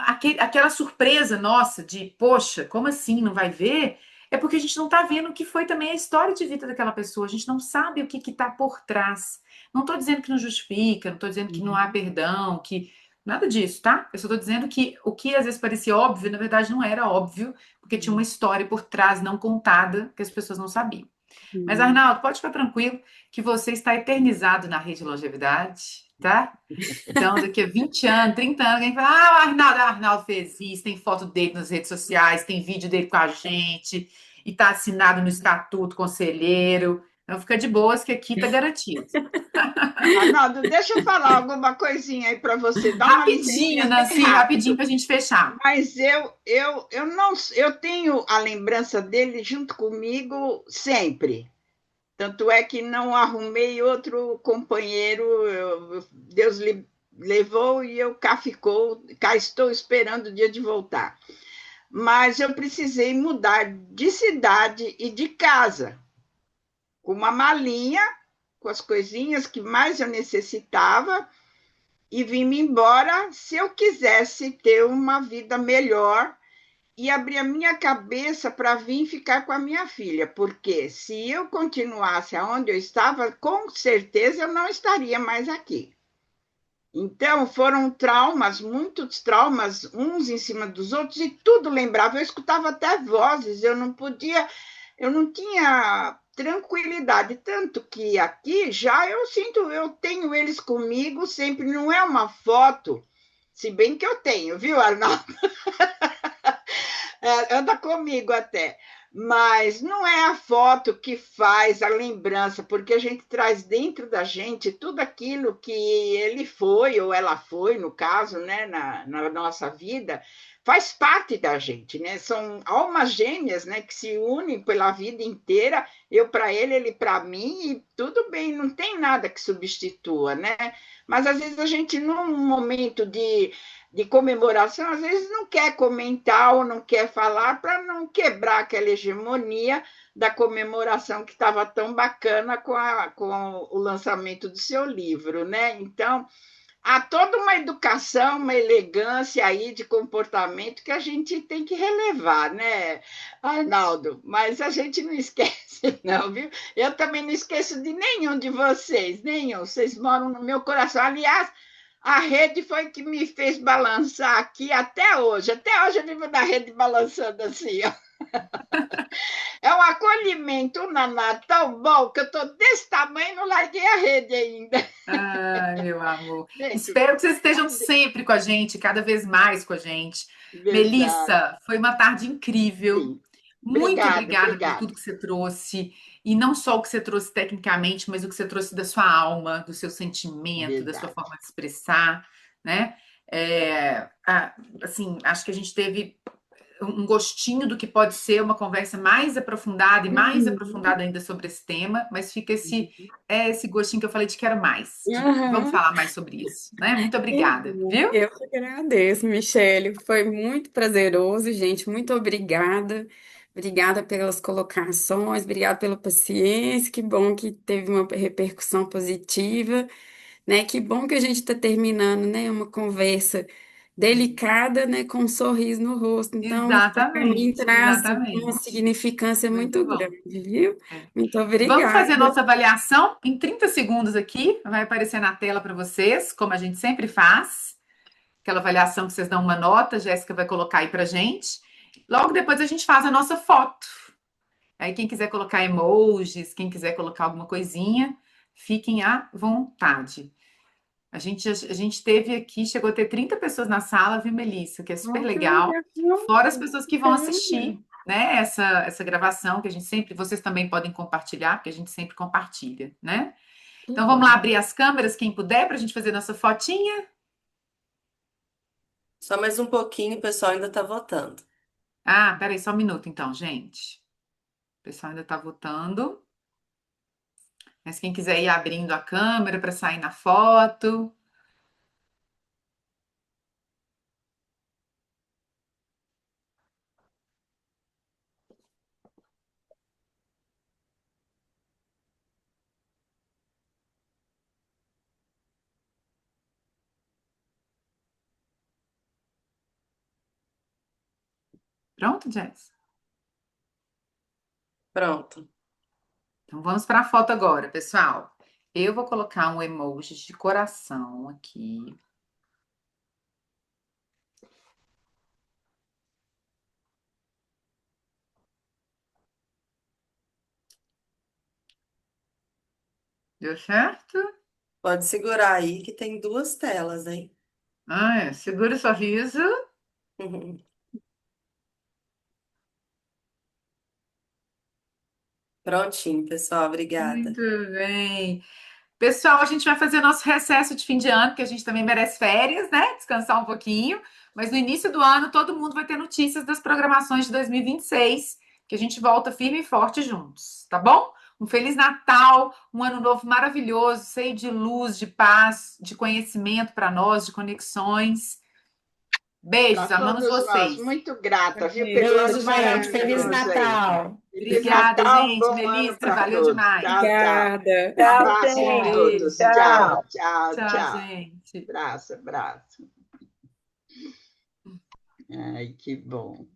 Speaker 1: aquela surpresa nossa de, poxa, como assim, não vai ver? É porque a gente não está vendo o que foi também a história de vida daquela pessoa, a gente não sabe o que está por trás. Não estou dizendo que não justifica, não estou dizendo que não há perdão, que nada disso, tá? Eu só estou dizendo que o que às vezes parecia óbvio, na verdade não era óbvio, porque tinha uma história por trás não contada que as pessoas não sabiam. Mas, Arnaldo, pode ficar tranquilo que você está eternizado na rede de longevidade, tá? Então, daqui a 20 anos, 30 anos, alguém fala: ah, o Arnaldo fez isso, tem foto dele nas redes sociais, tem vídeo dele com a gente, e tá assinado no Estatuto Conselheiro. Então, fica de boas que aqui tá garantido.
Speaker 12: Arnaldo, deixa eu falar alguma coisinha aí para você. Dá uma
Speaker 1: Rapidinho,
Speaker 12: licencinha bem
Speaker 1: Nancy, rapidinho para a gente fechar.
Speaker 12: Mas eu não, eu tenho a lembrança dele junto comigo sempre. Tanto é que não arrumei outro companheiro, Deus levou e eu cá estou esperando o dia de voltar. Mas eu precisei mudar de cidade e de casa, com uma malinha, com as coisinhas que mais eu necessitava, e vim-me embora se eu quisesse ter uma vida melhor e abrir a minha cabeça para vir ficar com a minha filha, porque se eu continuasse aonde eu estava, com certeza eu não estaria mais aqui. Então, foram traumas, muitos traumas, uns em cima dos outros, e tudo lembrava. Eu escutava até vozes, eu não tinha tranquilidade, tanto que aqui já eu tenho eles comigo sempre, não é uma foto, se bem que eu tenho, viu, Arnaldo? Anda comigo até, mas não é a foto que faz a lembrança, porque a gente traz dentro da gente tudo aquilo que ele foi, ou ela foi, no caso, né, na nossa vida, faz parte da gente, né? São almas gêmeas, né, que se unem pela vida inteira, eu para ele para mim, e tudo bem, não tem nada que substitua, né? Mas às vezes a gente, num momento de comemoração, às vezes não quer comentar ou não quer falar para não quebrar aquela hegemonia da comemoração que estava tão bacana com o lançamento do seu livro, né? Então, há toda uma educação, uma elegância aí de comportamento que a gente tem que relevar, né, Arnaldo? Mas a gente não esquece, não, viu? Eu também não esqueço de nenhum de vocês, nenhum. Vocês moram no meu coração. Aliás, a rede foi que me fez balançar aqui até hoje. Até hoje eu vivo na rede balançando assim, ó. É um acolhimento, Naná, tão bom que eu estou desse tamanho e não larguei a rede ainda.
Speaker 1: Ai, meu amor.
Speaker 12: Gente,
Speaker 1: Espero que vocês estejam sempre com a gente, cada vez mais com a gente.
Speaker 12: verdade.
Speaker 1: Melissa, foi uma tarde incrível.
Speaker 12: Sim.
Speaker 1: Muito obrigada por
Speaker 12: Obrigada.
Speaker 1: tudo que você trouxe. E não só o que você trouxe tecnicamente, mas o que você trouxe da sua alma, do seu sentimento, da sua
Speaker 12: Verdade.
Speaker 1: forma de expressar, né? Assim, acho que a gente teve um gostinho do que pode ser uma conversa mais aprofundada e mais aprofundada ainda sobre esse tema, mas fica esse gostinho que eu falei de quero mais. Vamos falar mais sobre isso, né? Muito obrigada, viu?
Speaker 2: Eu que agradeço, Michele. Foi muito prazeroso, gente. Muito obrigada. Obrigada pelas colocações, obrigada pela paciência. Que bom que teve uma repercussão positiva. né? Que bom que a gente está terminando, né? Uma conversa delicada, né? Com um sorriso no rosto. Então, isso para mim
Speaker 1: Exatamente,
Speaker 2: traz uma
Speaker 1: exatamente.
Speaker 2: significância
Speaker 1: Muito
Speaker 2: muito
Speaker 1: bom.
Speaker 2: grande, viu?
Speaker 1: É.
Speaker 2: Muito
Speaker 1: Vamos fazer
Speaker 2: obrigada.
Speaker 1: nossa avaliação em 30 segundos aqui. Vai aparecer na tela para vocês, como a gente sempre faz. Aquela avaliação que vocês dão uma nota, a Jéssica vai colocar aí para gente. Logo depois a gente faz a nossa foto. Aí quem quiser colocar emojis, quem quiser colocar alguma coisinha, fiquem à vontade. A gente teve aqui, chegou a ter 30 pessoas na sala, viu, Melissa? Que é super
Speaker 2: Oh, que
Speaker 1: legal.
Speaker 2: legal.
Speaker 1: Fora as pessoas que vão
Speaker 2: Bacana.
Speaker 1: assistir, né? Essa gravação que a gente sempre, vocês também podem compartilhar, porque a gente sempre compartilha, né?
Speaker 2: Que
Speaker 1: Então vamos lá
Speaker 2: bom.
Speaker 1: abrir as câmeras, quem puder, para a gente fazer nossa fotinha.
Speaker 17: Só mais um pouquinho, o pessoal ainda está votando.
Speaker 1: Ah, peraí, só um minuto então, gente. O pessoal ainda está votando. Mas quem quiser ir abrindo a câmera para sair na foto. Pronto, Jess?
Speaker 17: Pronto.
Speaker 1: Então vamos para a foto agora, pessoal. Eu vou colocar um emoji de coração aqui. Deu certo?
Speaker 17: Pode segurar aí que tem duas telas, hein?
Speaker 1: Ah, é. Segura o sorriso.
Speaker 17: Prontinho, pessoal. Obrigada.
Speaker 1: Muito bem. Pessoal, a gente vai fazer nosso recesso de fim de ano, que a gente também merece férias, né? Descansar um pouquinho. Mas no início do ano, todo mundo vai ter notícias das programações de 2026, que a gente volta firme e forte juntos, tá bom? Um Feliz Natal, um ano novo maravilhoso, cheio de luz, de paz, de conhecimento para nós, de conexões. Beijos,
Speaker 12: Para
Speaker 1: amamos
Speaker 12: todos nós,
Speaker 1: vocês.
Speaker 12: muito grata, viu, pelo
Speaker 14: Beijo,
Speaker 12: ano
Speaker 14: gente. Feliz
Speaker 12: maravilhoso aí.
Speaker 14: Natal.
Speaker 12: Feliz
Speaker 1: Obrigada,
Speaker 12: Natal,
Speaker 1: gente.
Speaker 12: bom ano
Speaker 1: Melissa,
Speaker 12: para
Speaker 1: valeu
Speaker 12: todos.
Speaker 1: demais.
Speaker 12: Tchau, tchau.
Speaker 2: Obrigada.
Speaker 11: Tchau,
Speaker 12: Abraço para
Speaker 11: gente.
Speaker 12: todos.
Speaker 1: Beijo.
Speaker 12: Tchau,
Speaker 11: Tchau.
Speaker 12: tchau,
Speaker 1: Tchau,
Speaker 12: tchau.
Speaker 1: gente.
Speaker 12: Abraço, abraço. Ai, que bom.